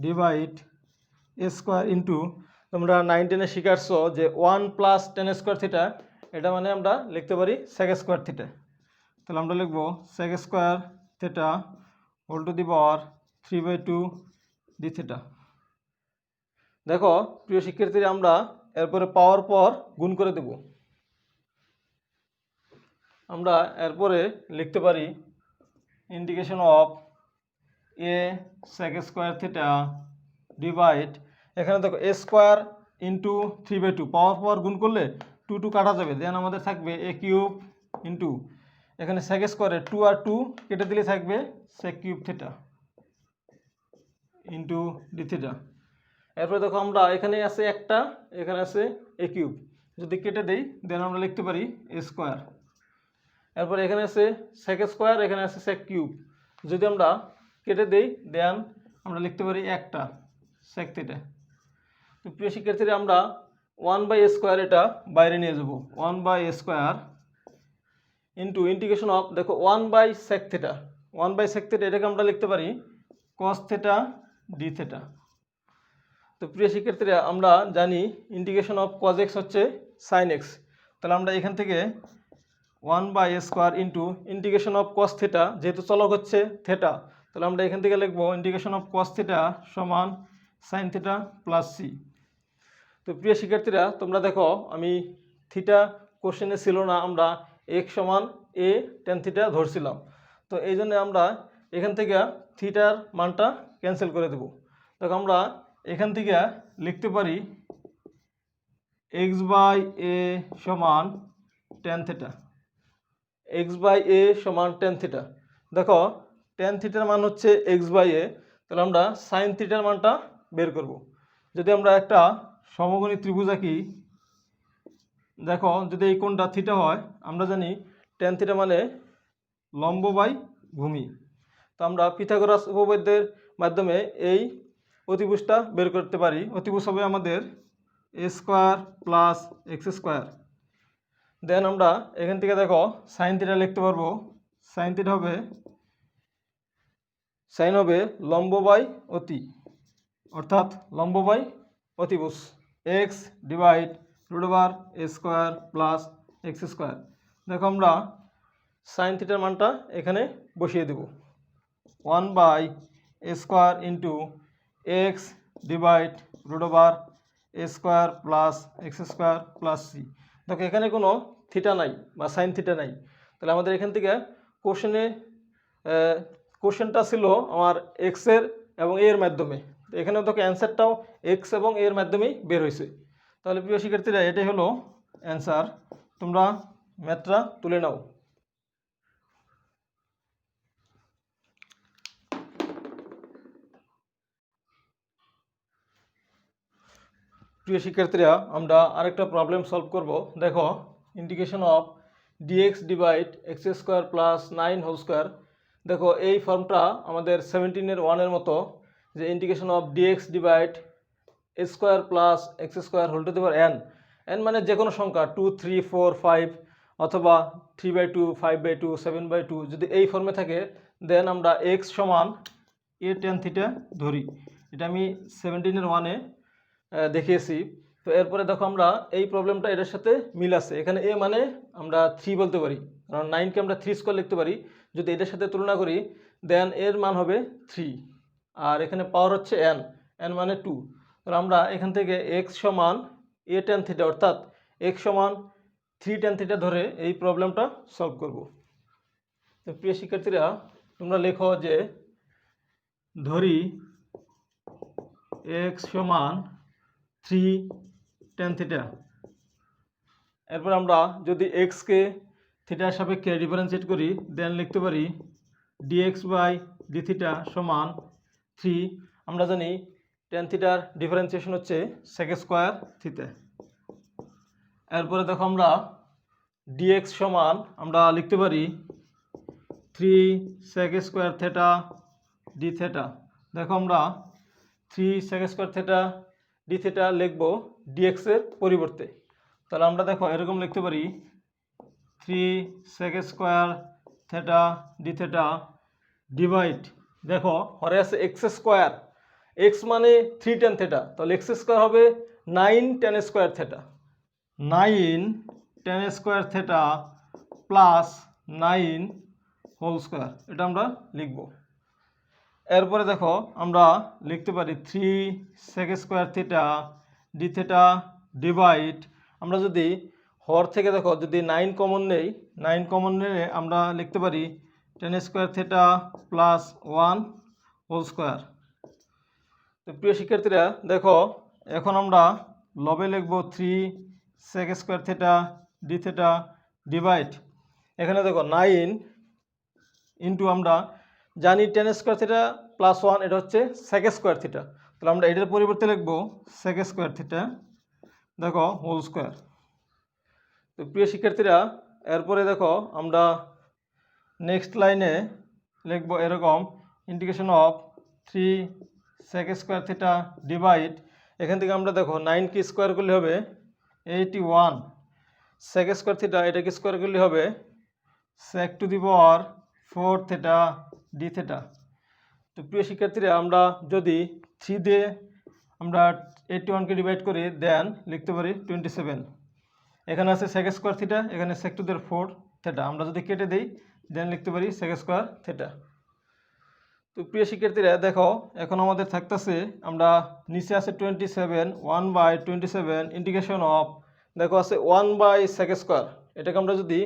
divide a square into, তোমরা 9 10-এ শিখাচ্ছো যে 1 প্লাস tan স্কোয়ার থিটা, এটা মানে আমরা লিখতে পারি সেক স্কোয়ার থিটা। তাহলে আমরা লিখব sec square theta whole to the power 3/2 d theta. দেখো প্রিয় শিক্ষার্থীরা আমরা এরপরে পাওয়ার পর গুণ করে দেব। আমরা এরপরে লিখতে পারি integration of a sec square theta divide, এখানে দেখো এ স্কোয়ার ইন্টু 3/2, পাওয়ার গুণ করলে 2 2 কাটা যাবে, দেন আমাদের থাকবে এ কিউব ইন্টু, এখানে সেক স্কোয়ারে 2 আর 2 কেটে দিলে থাকবে sec cube theta into d theta. এরপরে দেখো আমরা এখানে আছে একটা, এখানে আছে এ কিউব, যদি কেটে দেই দেন আমরা লিখতে পারি এ স্কোয়ার। এরপরে এখানে আছে সেক স্কোয়ার, এখানে আছে সেক কিউব, যদি আমরা কেটে দেই দেন আমরা লিখতে পারি একটা সেক থিটা। তো প্রিয় শিক্ষার্থীরা আমরা 1/a স্কোয়ার এটা বাইরে নিয়ে যাব, 1/a square into integration of দেখো 1/sec থিটা, 1/sec থিটা এটাকে আমরা লিখতে পারি cos থিটা ডি থিটা। তো প্রিয় শিক্ষার্থীরা আমরা জানি ইন্টিগ্রেশন অফ cos x হচ্ছে sin x, তাহলে আমরা এখান থেকে 1/স্কোয়ার into integration of cos theta, যেহেতু চলক হচ্ছে থিটা, তাহলে আমরা এখান থেকে লিখবো ইন্টিগ্রেশন অফ cos থিটা সমান sin থিটা প্লাস সি। তো প্রিয় শিক্ষার্থীরা তোমরা দেখো আমি থিটা কোশ্চেনে ছিল না, আমরা x সমান a tan থিটা ধরছিলাম, তো এই জন্য আমরা এখান থেকে থিটার মানটা ক্যান্সেল করে দেব। দেখো আমরা এখান থেকে লিখতে পারি x/a সমান tan থিটা, x/a সমান tan থিটা। দেখো tan থিটার মান হচ্ছে x/a, তাহলে আমরা sin থিটার মানটা বের করব। যদি আমরা একটা সমকোণী ত্রিভুজ আঁকি, দেখো যদি এই কোণটা থিটা হয়, আমরা জানি tan থিটা মানে লম্ব বাই ভূমি, তো আমরা পিথাগোরাস উপপাদ্যের মাধ্যমে এই অতিভুজটা বের করতে পারি। অতিভুজ হবে আমাদের a square plus x square. Then আমরা এখান থেকে দেখো সাইন থিটা লিখতে পারবো, সাইন থিটা হবে সাইন হবে লম্ব বাই অতি, অর্থাৎ লম্ব বাই অতিভুজ x divide √a square plus x square. দেখো আমরা সাইন থিটার মানটা এখানে বসিয়ে দেব, 1/a square into x divide √a square plus x square plus c. দেখো এখানে কোনো থিটা নাই বা সাইন থিটা নাই, তাহলে আমাদের এখান থেকে কোশ্চেনটা ছিল আমার এক্সের এবং এর মাধ্যমে, এখানে দেখো অ্যান্সারটাও এক্স এবং এর মাধ্যমেই বের হয়েছে। তাহলে প্রিয় শিক্ষার্থীরা এটাই হলো অ্যান্সার, তোমরা ম্যাথটা তুলে নাও। প্রিয় শিক্ষার্থীরা আমরা আরেকটা প্রবলেম সলভ করব। দেখো integration of dx divide x square plus 9 whole square. দেখো এই ফর্মটা আমাদের 17-এর 1-এর মতো, যে integration of dx divide a square plus x square whole to the power n, n মানে যে কোনো সংখ্যা 2, 3, 4, 5 অথবা 3/2, 5/2, 7/2 যদি এই ফর্মে থাকে, দেন আমরা x সমান a tan থিটা ধরি। এটা আমি 17-এর 1-এ দেখিয়েছি। তো এরপরে দেখো আমরা এই প্রবলেমটা এটার সাথে মিল আছে, এখানে a মানে আমরা 3 বলতে পারি, কারণ 9কে আমরা 3 স্কোয়ার লিখতে পারি। যদি এটার সাথে তুলনা করি, দেন এর মান হবে 3, আর এখানে পাওয়ার হচ্ছে n, n মানে 2। তাহলে আমরা এখান থেকে x সমান a tan থিটা অর্থাৎ x সমান 3 tan থিটা ধরে এই প্রবলেমটা সলভ করব। তো প্রিয় শিক্ষার্থীরা তোমরা লেখো যে ধরি x সমান 3 tan থিটা। এরপর আমরা যদি x কে থিটার সাপেক্ষে ডিফারেন্সিয়েট করি, দেন লিখতে পারি dx/d থিটা সমান 3। আমরা জানি tan থিটার ডিফারেন্সিয়েশন হচ্ছে sec স্কোয়ার থিটা। এরপরে দেখো আমরা dx সমান আমরা লিখতে পারি 3 sec square theta d theta. দেখো আমরা 3 sec square theta d theta লিখব dx এর পরিবর্তে, তাহলে আমরা দেখো এরকম লিখতে পারি 3 sec square theta d theta divide, দেখো হরে আছে এক্স স্কোয়ার, এক্স মানে 3 tan থিটা, তাহলে এক্স স্কোয়ার হবে 9 tan square theta, 9 tan square theta plus 9 whole square, এটা আমরা লিখব। এরপরে দেখো আমরা লিখতে পারি 3 sec square theta d theta divide, আমরা যদি হর থেকে দেখো যদি 9 কমন নেই, 9 কমন নিলে আমরা লিখতে পারি tan square theta plus 1 whole square. তো প্রিয় শিক্ষার্থীরা দেখো এখন আমরা লবে লিখব 3 sec square theta d theta divide, এখানে দেখো 9 ইন্টু আমরা জানি tan স্কোয়ার থিটা প্লাস 1 এটা হচ্ছে sec স্কোয়ার থিটা, তাহলে আমরা এটার পরিবর্তে লিখব sec স্কোয়ার থিটা দেখো হোল স্কোয়ার। তো প্রিয় শিক্ষার্থীরা এরপরে দেখো আমরা নেক্সট লাইনে লিখব এরকম integration of 3 sec square theta divide, এখান থেকে আমরা দেখো 9 কি স্কোয়ার করলে হবে 81, sec স্কোয়ার থিটা এটাকে স্কোয়ার করলে হবে sec two the power 4 theta d theta. তো প্রিয় শিক্ষার্থীরা, আমরা যদি 3 দিয়ে আমরা 81কে ডিভাইড করি দেন লিখতে পারি 27। এখানে আছে sec স্কোয়ার থিটা, এখানে sec টু দি 4 থিটা। আমরা যদি কেটে দিই দেন লিখতে পারি sec স্কোয়ার থিটা। তো প্রিয় শিক্ষার্থীরা দেখো, এখন আমাদের থাকতেছে, আমরা নিচে আছে 27, 1/27 ইন্টিগ্রেশন অফ, দেখো আছে 1/sec স্কোয়ার। এটাকে আমরা যদি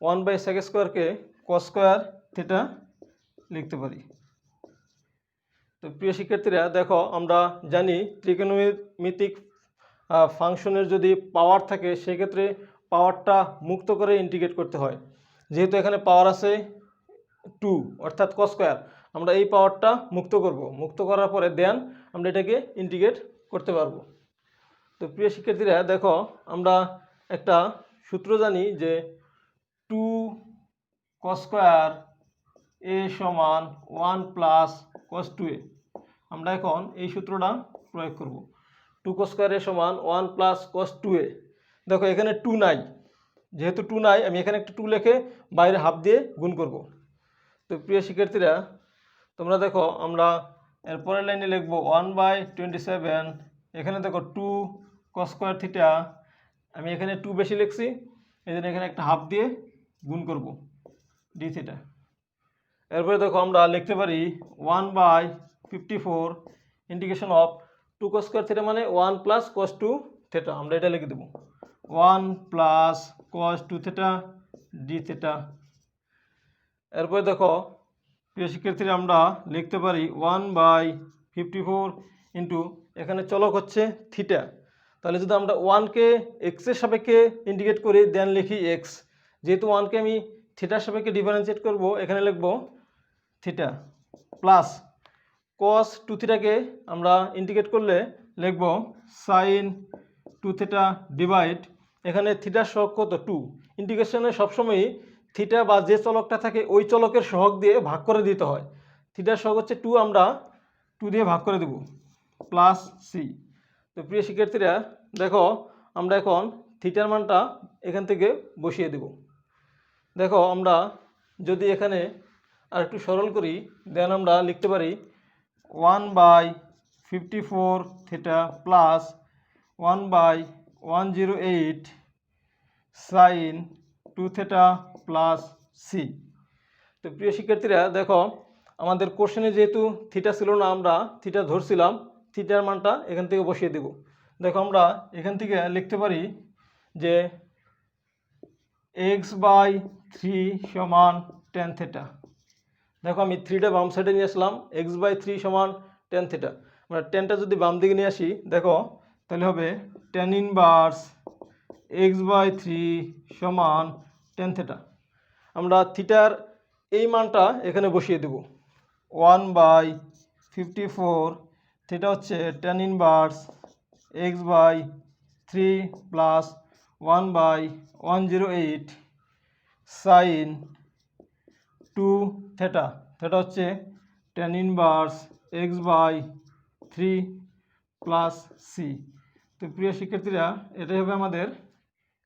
1/sec স্কোয়ারকে cos স্কোয়ার থিটা লিখতে পারি। তো প্রিয় শিক্ষার্থীরা দেখো, আমরা জানি ত্রিকোণমিতিক ফাংশনের যদি পাওয়ার থাকে সেক্ষেত্রে পাওয়ারটা মুক্ত করে ইন্টিগ্রেট করতে হয়। যেহেতু এখানে পাওয়ার আছে 2 অর্থাৎ cos স্কোয়ার, আমরা এই পাওয়ারটা মুক্ত করব। মুক্ত করার পরে দেন আমরা এটাকে ইন্টিগ্রেট করতে পারবো। তো প্রিয় শিক্ষার্থীরা দেখো, আমরা একটা সূত্র জানি যে 2 cos স্কোয়ার a সমান 1 প্লাস cos 2a। আমরা এখন এই সূত্রটা প্রয়োগ করব। 2 cos স্কোয়ার a সমান 1 প্লাস cos 2a। দেখো এখানে 2 নাই, যেহেতু 2 নাই আমি এখানে একটা 2 লিখে বাইরে হাফ দিয়ে গুণ করব। তো প্রিয় শিক্ষার্থীরা তোমরা দেখো, আমরা এর পরের লাইনে লিখব 1/27। এখানে দেখো 2 cos স্কোয়ার থিটা, আমি এখানে 2 বেশি লিখছি, এই জন্য এখানে একটা হাফ দিয়ে গুণ করব ডি থিটা। এরপরে দেখো আমরা লিখতে পারি 1/54 integration of 2 cos square theta মানে 1 প্লাস cos 2 থিটা। আমরা এটা লিখে দেবো 1 plus cos 2 theta d theta. এরপরে দেখো প্রিয় শিক্ষার্থীরা, আমরা লিখতে পারি 1/54 ইন্টু, এখানে চলক হচ্ছে থিটা, তাহলে যদি আমরা 1কে এক্সের সাপেক্ষে ইন্টিগ্রেট করি দেন লিখি এক্স। যেহেতু 1কে আমি থিটার সাপেক্ষে ডিফারেন্সিয়েট করব, এখানে লিখব থিটা প্লাস cos 2 থিটাকে আমরা ইন্টিগ্রেট করলে লিখব sin 2 থিটা ডিভাইড, এখানে থিটার সহগ কত 2। ইন্টিগ্রেশনে সবসময়ই থিটা বা যে চলকটা থাকে ওই চলকের সহগ দিয়ে ভাগ করে দিতে হয়। থিটার সহগ হচ্ছে 2, আমরা 2 দিয়ে ভাগ করে দেব প্লাস সি। তো প্রিয় শিক্ষার্থীরা দেখো, আমরা এখন থিটার মানটা এখান থেকে বসিয়ে দেব। দেখো আমরা যদি এখানে আর একটু সরল করি দেন আমরা লিখতে পারি 1/54 theta plus 1/108 sin 2 theta plus C. তো প্রিয় শিক্ষার্থীরা দেখো, আমাদের কোশ্চেনে যেহেতু থিটা ছিল না, আমরা থিটা ধরছিলাম, থিটার মানটা এখান থেকে বসিয়ে দেব। দেখো আমরা এখান থেকে লিখতে পারি যে x/3 সমান tan থিটা। দেখো আমি 3টা বাম সাইডে নিয়ে আসলাম, x/3 সমান tan থিটা। আমরা টেনটা যদি বাম দিকে নিয়ে আসি দেখো তাহলে হবে tan ইনভার্স x/3 সমান tan থিটা। আমরা থিটার এই মানটা এখানে বসিয়ে দেব 1/54, থিটা হচ্ছে tan inverse x/3 plus 1/108 sin 2 theta, theta হচ্ছে tan inverse x/3 plus C. তো প্রিয় শিক্ষার্থীরা এটাই হবে আমাদের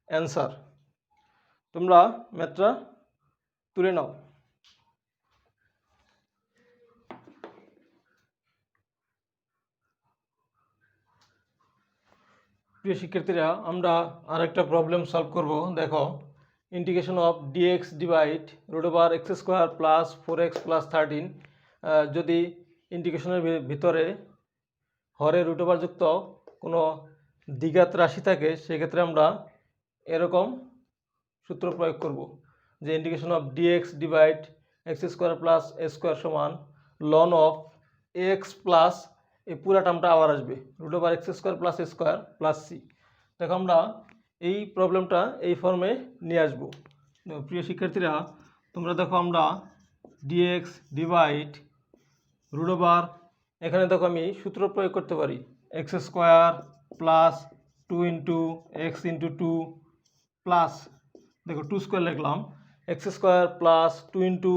অ্যান্সার। তোমরা ম্যাথটা তুলে নাও। প্রিয় শিক্ষার্থীরা আমরা আরেকটা প্রবলেম সলভ করব। দেখো integration of dx divide √x² plus 4x plus 13, যদি ইন্টিগ্রেশনের ভিতরে হরে √যুক্ত কোনো দ্বিঘাত রাশি থাকে সেক্ষেত্রে আমরা এরকম সূত্র প্রয়োগ করব যে integration of dx divide x² plus a² সমান ln অফ ax প্লাস এই পুরা টার্মটা আবার আসবে √x² plus a² plus c. দেখো আমরা এই প্রবলেমটা এই ফর্মে নিয়ে আসব। প্রিয় শিক্ষার্থীরা তোমরা দেখো, আমরা dx ডিভাইড √, এখানে দেখো আমি সূত্র প্রয়োগ করতে পারি x² plus 2 into x into 2 plus, দেখো 2² লিখলাম, x² plus 2 into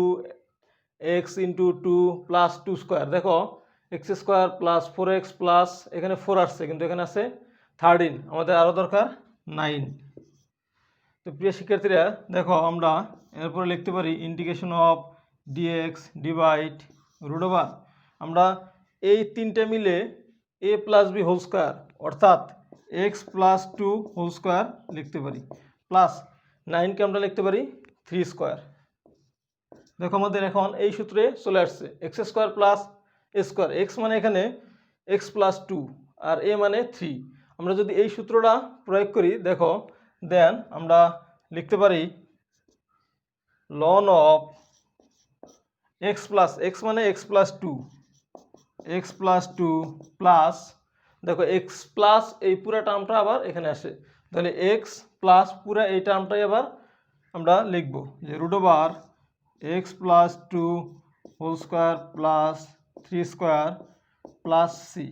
x into 2 plus 2²। দেখো x² প্লাস 4x প্লাস, এখানে 4 আসছে কিন্তু এখানে আছে 13, আমাদের আরও দরকার 9। তো প্রিয় শিক্ষার্থীরা দেখো আমরা এরপরে লিখতে পারি integration of dx divide root over, আমরা এই তিনটে মিলে a plus b whole square অর্থাৎ x plus two whole square লিখতে পারি, প্লাস 9কে আমরা লিখতে পারি 3 স্কোয়ার। দেখো আমাদের এখন এই সূত্রে চলে আসছে x square plus a square, x মানে এখানে x plus two R a মানে 3। আমরা যদি এই সূত্রটা প্রয়োগ করি দেখো দেন আমরা লিখতে পারি loan of x plus x মানে x plus two, x plus two plus দেখো এক্স প্লাস এই পুরো টার্মটা আবার এখানে আসে, তাহলে এক্স প্লাস পুরো এই টার্মটাই আবার আমরা লিখব যে root over x plus two whole square plus 3 square plus c.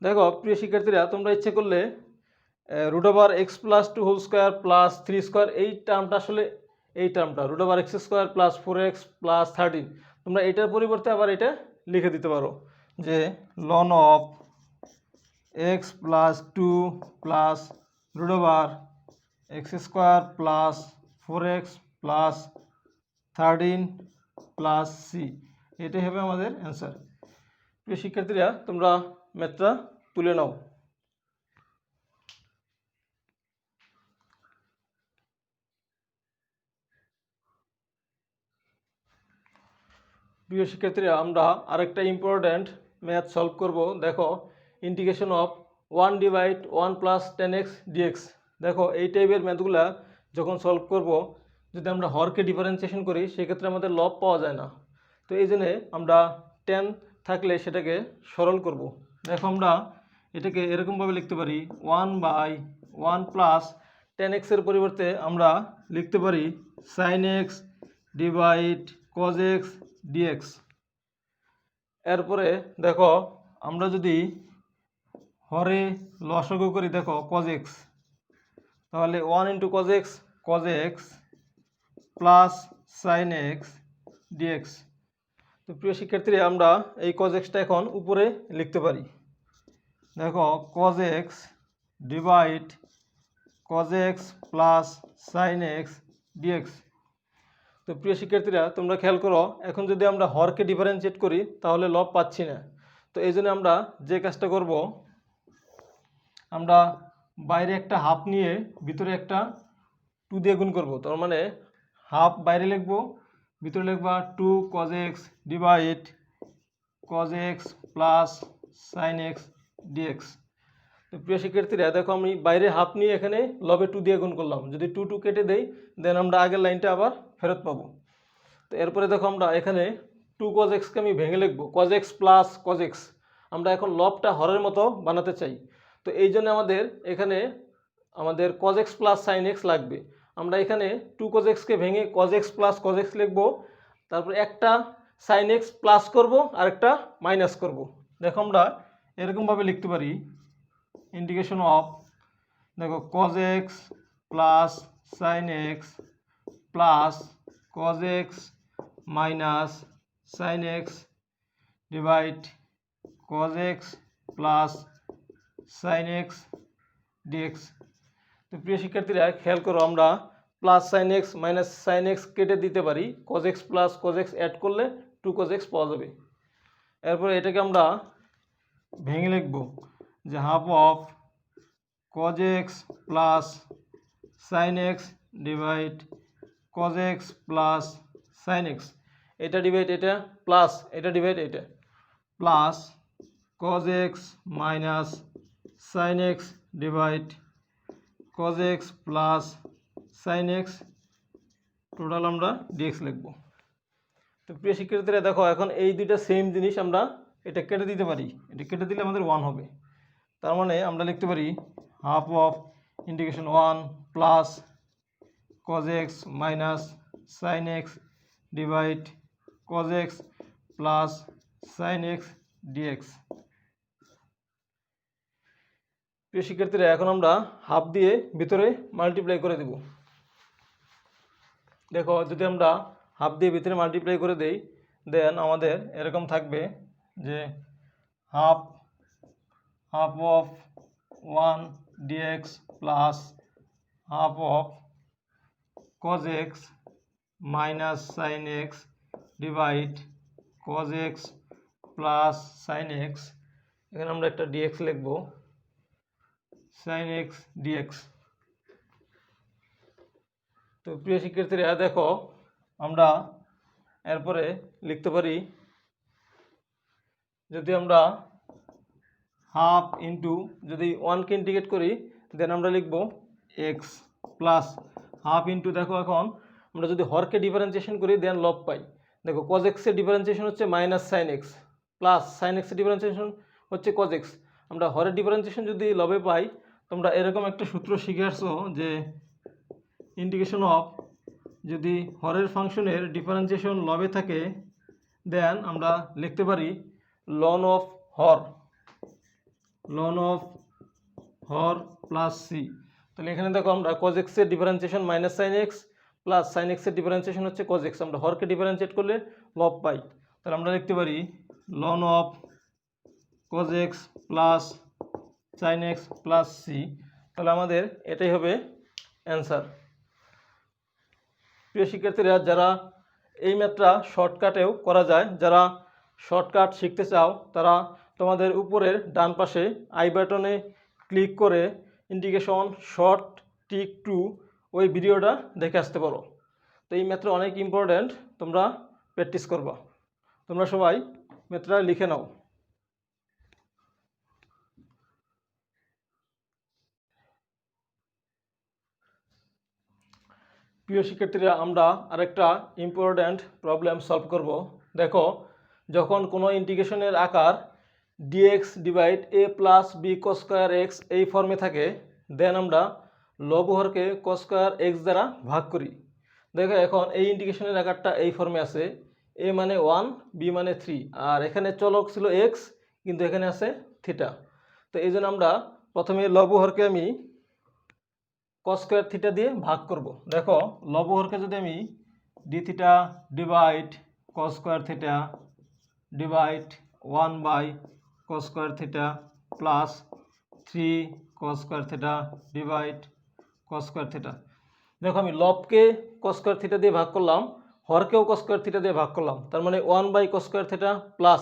দেখো প্রিয় শিক্ষার্থীরা তোমরা ইচ্ছে করলে root over x plus two whole square plus 3 square এই টার্মটা আসলে এই টার্মটা root over x square plus 4x plus 13 তোমরা এটার পরিবর্তে আবার এটা লিখে দিতে পারো যে লন of x plus two plus root over x square plus 4x plus 13 plus C, এটাই হবে আমাদের অ্যান্সার। প্রিয় শিক্ষার্থীরা তোমরা ম্যাথটা তুলে নাও। প্রিয় শিক্ষার্থীরা আমরা আরেকটা ইম্পর্ট্যান্ট ম্যাথ সলভ করব। দেখো integration of 1 divide 1 plus 10x dx. দেখো এই টাইপের ম্যাথগুলা যখন সলভ করব যদি আমরা হরকে ডিফারেন্সিয়েশন করি সেক্ষেত্রে আমাদের লব পাওয়া যায় না, তো এই জন্যে আমরা 10 থাকলে সেটাকে সরল করব। দেখো আমরা এটাকে এরকমভাবে লিখতে পারি 1/1 প্লাস 10x এর পরিবর্তে আমরা লিখতে পারি sin x divide cos x dx। এরপরে দেখো আমরা যদি হরে লসাগু করি দেখো cos x, তাহলে 1 into cos x plus sin x dx। তো প্রিয় শিক্ষার্থীরা আমরা এই cos xটা এখন উপরে লিখতে পারি, দেখো cos x divide cos x plus sin x dx। তো প্রিয় শিক্ষার্থীরা তোমরা খেয়াল করো এখন যদি আমরা হরকে ডিফারেন্সিয়েট করি তাহলে লব পাচ্ছি না, তো এই জন্য আমরা যে কাজটা করব আমরা বাইরে একটা হাফ নিয়ে ভিতরে একটা 2 দিয়ে গুণ করব, তার মানে হাফ বাইরে লিখব ভিতরে লিখবা 2 cos x divide cos x plus sin x dx। তো প্রিয় শিক্ষার্থীরা দেখো আমি বাইরে হাফ নিয়ে এখানে লবে 2 দিয়ে গুণ করলাম, যদি 2 2 কেটে দেই দেন আমরা আগের লাইনটা আবার ফেরত পাবো। তো এরপরে দেখো আমরা এখানে 2 cos x কে আমি ভেঙে লিখব cos x plus cos x, আমরা এখন লবটা হরের মতো বানাতে চাই, তো এই জন্য আমাদের এখানে আমাদের cos x plus sin x লাগবে। আমরা এখানে 2 cos x কে ভেঙে cos x plus cos x লিখব, তারপর একটা sin x প্লাস করব আর একটা মাইনাস করব। দেখো আমরা এরকমভাবে লিখতে পারি ইন্টিগ্রেশন অফ দেখো cos x plus sin x plus cos x minus sin x divide cos x plus sin x dx। তো প্রিয় শিক্ষার্থীরা খেয়াল করো আমরা plus sin x minus sin x কেটে দিতে পারি, cos x plus cos x add করলে 2 cos x পাওয়া যাবে। এরপর এটাকে আমরা ভেঙে লিখব যে half of cos x plus sin x divide cos x plus sin x, এটা ডিভাইড এটা প্লাস এটা ডিভাইড এটা plus cos x minus sin x divide cos x plus sin x total আমরা dx লিখব। তো প্রিয় শিক্ষার্থীরা দেখো এখন এই দুইটা সেম জিনিস আমরা এটা কেটে দিতে পারি, এটা কেটে দিলে আমাদের 1 হবে, তার মানে আমরা লিখতে পারি half of integration 1 plus cos x minus sin x divide cos x plus sin x dx। প্রিয় শিক্ষার্থীরা এখন আমরা হাফ দিয়ে ভিতরে মাল্টিপ্লাই করে দেব। দেখো যদি আমরা হাফ দিয়ে ভিতরে মাল্টিপ্লাই করে দেই দেন আমাদের এরকম থাকবে যে half of 1 dx plus half of cos x minus sine x divide cos x plus sine x, এখানে আমরা একটা dx লিখব, সাইন এক্স ডিএক্স। তো প্রিয় শিক্ষার্থীরা দেখো আমরা এরপরে লিখতে পারি, যদি আমরা হাফ ইন্টু যদি 1 কে ইন্টিগ্রেট করি দেন আমরা লিখব এক্স প্লাস হাফ ইন্টু, দেখো এখন আমরা যদি হরকে ডিফারেন্সিয়েশন করি দেন লব পাই। দেখো cos x এর ডিফারেন্সিয়েশন হচ্ছে minus sine x plus sine x এর ডিফারেন্সিয়েশন হচ্ছে cos x। আমরা হরের ডিফারেন্সিয়েশন যদি লবে পাই, তোমরা এরকম একটা সূত্র শিখে আসছো যে ইন্টিগ্রেশন অফ, যদি হরের ফাংশনের ডিফারেন্সিয়েশন লবে থাকে দেন আমরা লিখতে পারি লন অফ হর, লন অফ হর প্লাস সি। তাহলে এখানে দেখো আমরা cos x এর differentiation minus sine x plus sine x এর ডিফারেন্সিয়েশন হচ্ছে cos x, আমরা হরকে ডিফারেন্সিয়েট করলে লব পাই। তাহলে আমরা লিখতে পারি loan of cos x plus sine x plus C. তাহলে আমাদের এটাই হবে অ্যান্সার। প্রিয় শিক্ষার্থীরা, যারা এই ম্যাথটা শর্টকাটেও করা যায়, যারা শর্টকাট শিখতে চাও তারা তোমাদের উপরের ডান পাশে আই বাটনে ক্লিক করে ইন্টিগ্রেশন শর্ট টিক 2 ওই ভিডিওটা দেখে আসতে পারো। তো এই ম্যাথটা অনেক ইম্পর্ট্যান্ট, তোমরা প্র্যাকটিস করবা। তোমরা সবাই ম্যাথটা লিখে নাও। প্রিয় শিক্ষার্থীরা, আমরা আরেকটা ইম্পর্ট্যান্ট প্রবলেম সলভ করব। দেখো যখন কোনো ইন্টিগ্রেশনের আকার dx divide a plus b cos square এক্স এই ফর্মে থাকে দেন আমরা লব হরকে cos স্কয়ার এক্স দ্বারা ভাগ করি। দেখো এখন এই ইন্টিগ্রেশনের আকারটা এই ফর্মে আছে, a মানে 1 b মানে 3, আর এখানে চলক ছিল x কিন্তু এখানে আছে থিটা। তো এই জন্য আমরা প্রথমে লব হরকে আমি cos স্কয়ার থিটা দিয়ে ভাগ করব। দেখো লব হরকে যদি আমি D theta divide cos square theta divide 1/cos square theta plus 3 cos square theta divide cos square theta. দেখো আমি লবকে cos স্কয়ার থিটা দিয়ে ভাগ করলাম, হরকেও cos স্কয়ার থিটা দিয়ে ভাগ করলাম, তার মানে 1/cos square theta plus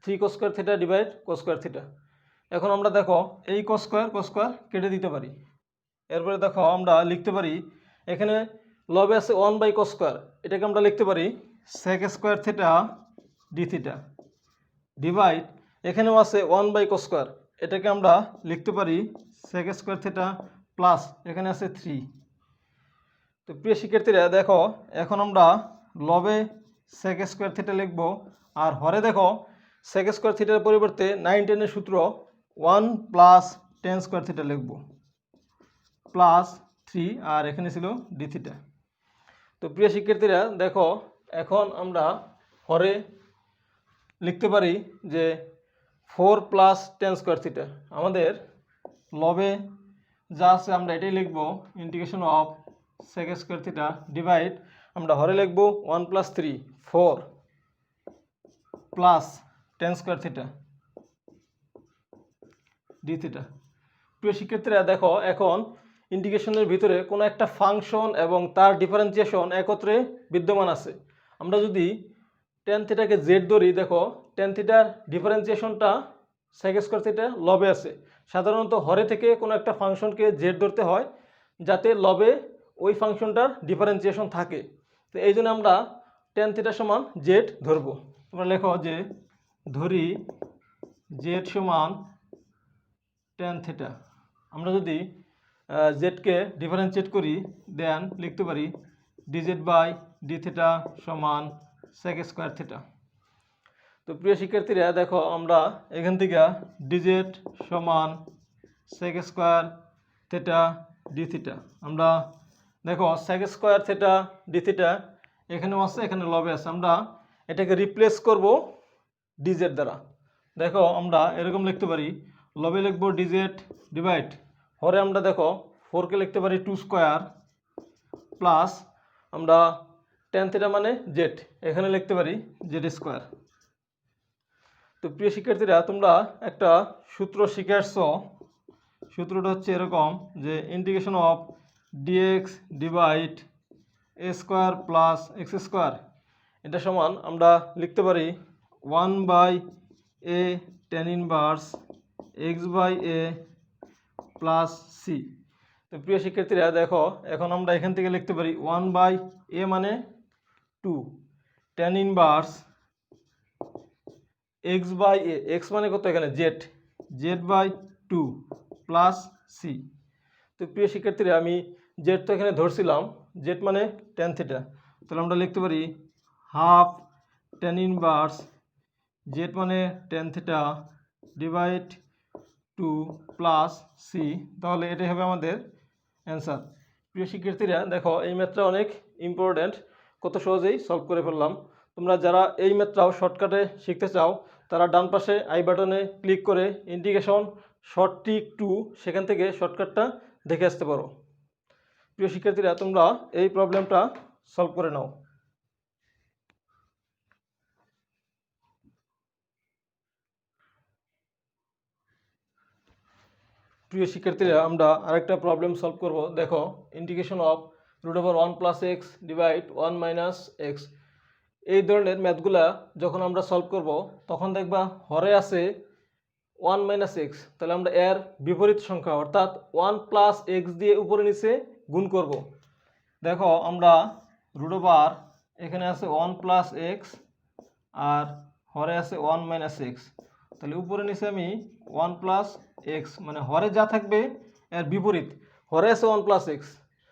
3 cos square theta divide cos square theta. এখন আমরা দেখো এই cos স্কয়ার কেটে দিতে পারি। এরপরে দেখো আমরা লিখতে পারি এখানে লবে আছে 1/cos স্কয়ার, এটাকে আমরা লিখতে পারি sec square theta d theta divide এখানেও আছে 1/cos স্কয়ার, এটাকে আমরা লিখতে পারি sec স্কয়ার থিটা প্লাস এখানে আছে 3। তো প্রিয় শিক্ষার্থীরা দেখো এখন আমরা লবে sec স্কয়ার থিটা লিখব, আর হরে দেখো sec স্কয়ার থিটার পরিবর্তে 9tan এর সূত্র 1 প্লাস tan স্কয়ার থিটা লিখব প্লাস 3, আর এখানে ছিল ডি থিটা। তো প্রিয় শিক্ষার্থীরা দেখো এখন আমরা হরে লিখতে পারি যে 4 প্লাস tan স্কয়ার থিটা, আমাদের লবে যা আছে আমরা এটাই লিখব integration of sec square theta divide আমরা হরে লিখব 1 plus 3 4 plus tan square theta d theta. প্রিয় শিক্ষার্থীরা দেখো এখন ইন্টিগ্রেশনের ভিতরে কোনো একটা ফাংশন এবং তার ডিফারেন্সিয়েশন একত্রে বিদ্যমান আছে। আমরা যদি tan থিটাকে জেড ধরি, দেখো tan থিটার ডিফারেন্সিয়েশনটা sec স্কয়ার থিটা লবে আছে। সাধারণত হরে থেকে কোনো একটা ফাংশনকে জেড ধরতে হয় যাতে লবে ওই ফাংশনটার ডিফারেন্সিয়েশন থাকে। তো এই জন্য আমরা tan থিটা সমান জেড ধরবো। তোমরা লেখো যে ধরি জেড সমান tan থিটা। আমরা যদি জেডকে ডিফারেন্সিয়েট করি দেন লিখতে পারি ডিজেড বাই ডি থিটা সমান sec স্কয়ার থিটা। তো প্রিয় শিক্ষার্থীরা দেখো আমরা এখান থেকে ডিজেড সমান sec square theta d theta, আমরা দেখো sec square theta d theta এখানেও আছে, এখানে লবে আছে, আমরা এটাকে রিপ্লেস করব ডিজেড দ্বারা। দেখো আমরা এরকম লিখতে পারি লবে লিখব ডিজেড ডিভাইড হরে আমরা দেখো 4কে লিখতে পারি 2 স্কয়ার প্লাস আমরা tan থিটা মানে জেড এখানে লিখতে পারি জেড স্কয়ার। তো প্রিয় শিক্ষার্থীরা তোমরা একটা সূত্র শিখে আসছো, সূত্রটা হচ্ছে এরকম যে integration of dx divide a square plus x square, এটা সমান আমরা লিখতে পারি 1/a tan inverse x by a plus C. তো প্রিয় শিক্ষার্থীরা দেখো, এখন আমরা এখান থেকে লিখতে পারি 1/a মানে 2 tan inverse x by a, x মানে কত এখানে জেড বাই 2 প্লাস সি। তো প্রিয় শিক্ষার্থীরা আমি জেড তো এখানে ধরছিলাম, জেড মানে tan থিটা, তাহলে আমরা লিখতে পারি হাফ tan ইনভার্স জেড মানে tan theta divide 2 plus C, তাহলে এটাই হবে আমাদের অ্যান্সার। প্রিয় শিক্ষার্থীরা দেখো, এই ম্যাথটা অনেক ইম্পর্ট্যান্ট, কত সহজেই সলভ করে ফেললাম। তোমরা যারা এই ম্যাথটাও শর্টকাটে শিখতে চাও তারা ডান পাশে আই বাটনে ক্লিক করে ইন্টিগ্রেশন শর্ট ট্রিক 2 সেখান থেকে শর্টকাটটা দেখে আসতে পারো। প্রিয় শিক্ষার্থীরা তোমরা এই প্রবলেমটা সলভ করে নাও। প্রিয় শিক্ষার্থীরা আমরা আরেকটা প্রবলেম সলভ করব। দেখো, integration of √1 + x divide 1 - x, এই ধরনের ম্যাথগুলা যখন আমরা সলভ করব তখন দেখবা হরে আছে 1 - x, তাহলে আমরা এর বিপরীত সংখ্যা অর্থাৎ 1 + x দিয়ে উপরে নিচে গুণ করব। দেখো আমরা √, এখানে আছে 1 + x আর হরে আছে 1 - x, তাহলে উপরে নিচে আমি 1 + x মানে হরে যা থাকবে এর বিপরীত, হরে আছে 1 + x,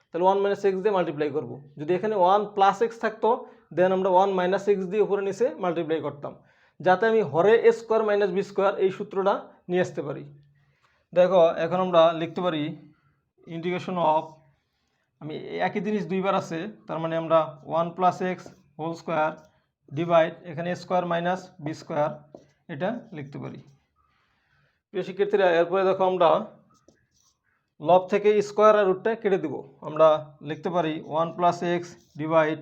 তাহলে 1 - x দিয়ে মাল্টিপ্লাই করব। যদি এখানে 1 + x থাকতো দেন আমরা 1 - x দিয়ে উপরে নিচে মাল্টিপ্লাই করতাম, যাতে আমি হরে a square minus b square এই সূত্রটা নিয়ে আসতে পারি। দেখো এখন আমরা লিখতে পারি ইন্টিগ্রেশন অফ, আমি একই জিনিস দুইবার আছে, তার মানে আমরা 1 + x হোল স্কোয়ার ডিভাইড এখানে a square minus b square এটা লিখতে পারি। প্রিয় শিক্ষার্থীরা এরপরে দেখো আমরা লব থেকে স্কোয়ার আর রুটটা কেটে দিব, আমরা লিখতে পারি 1 + x divide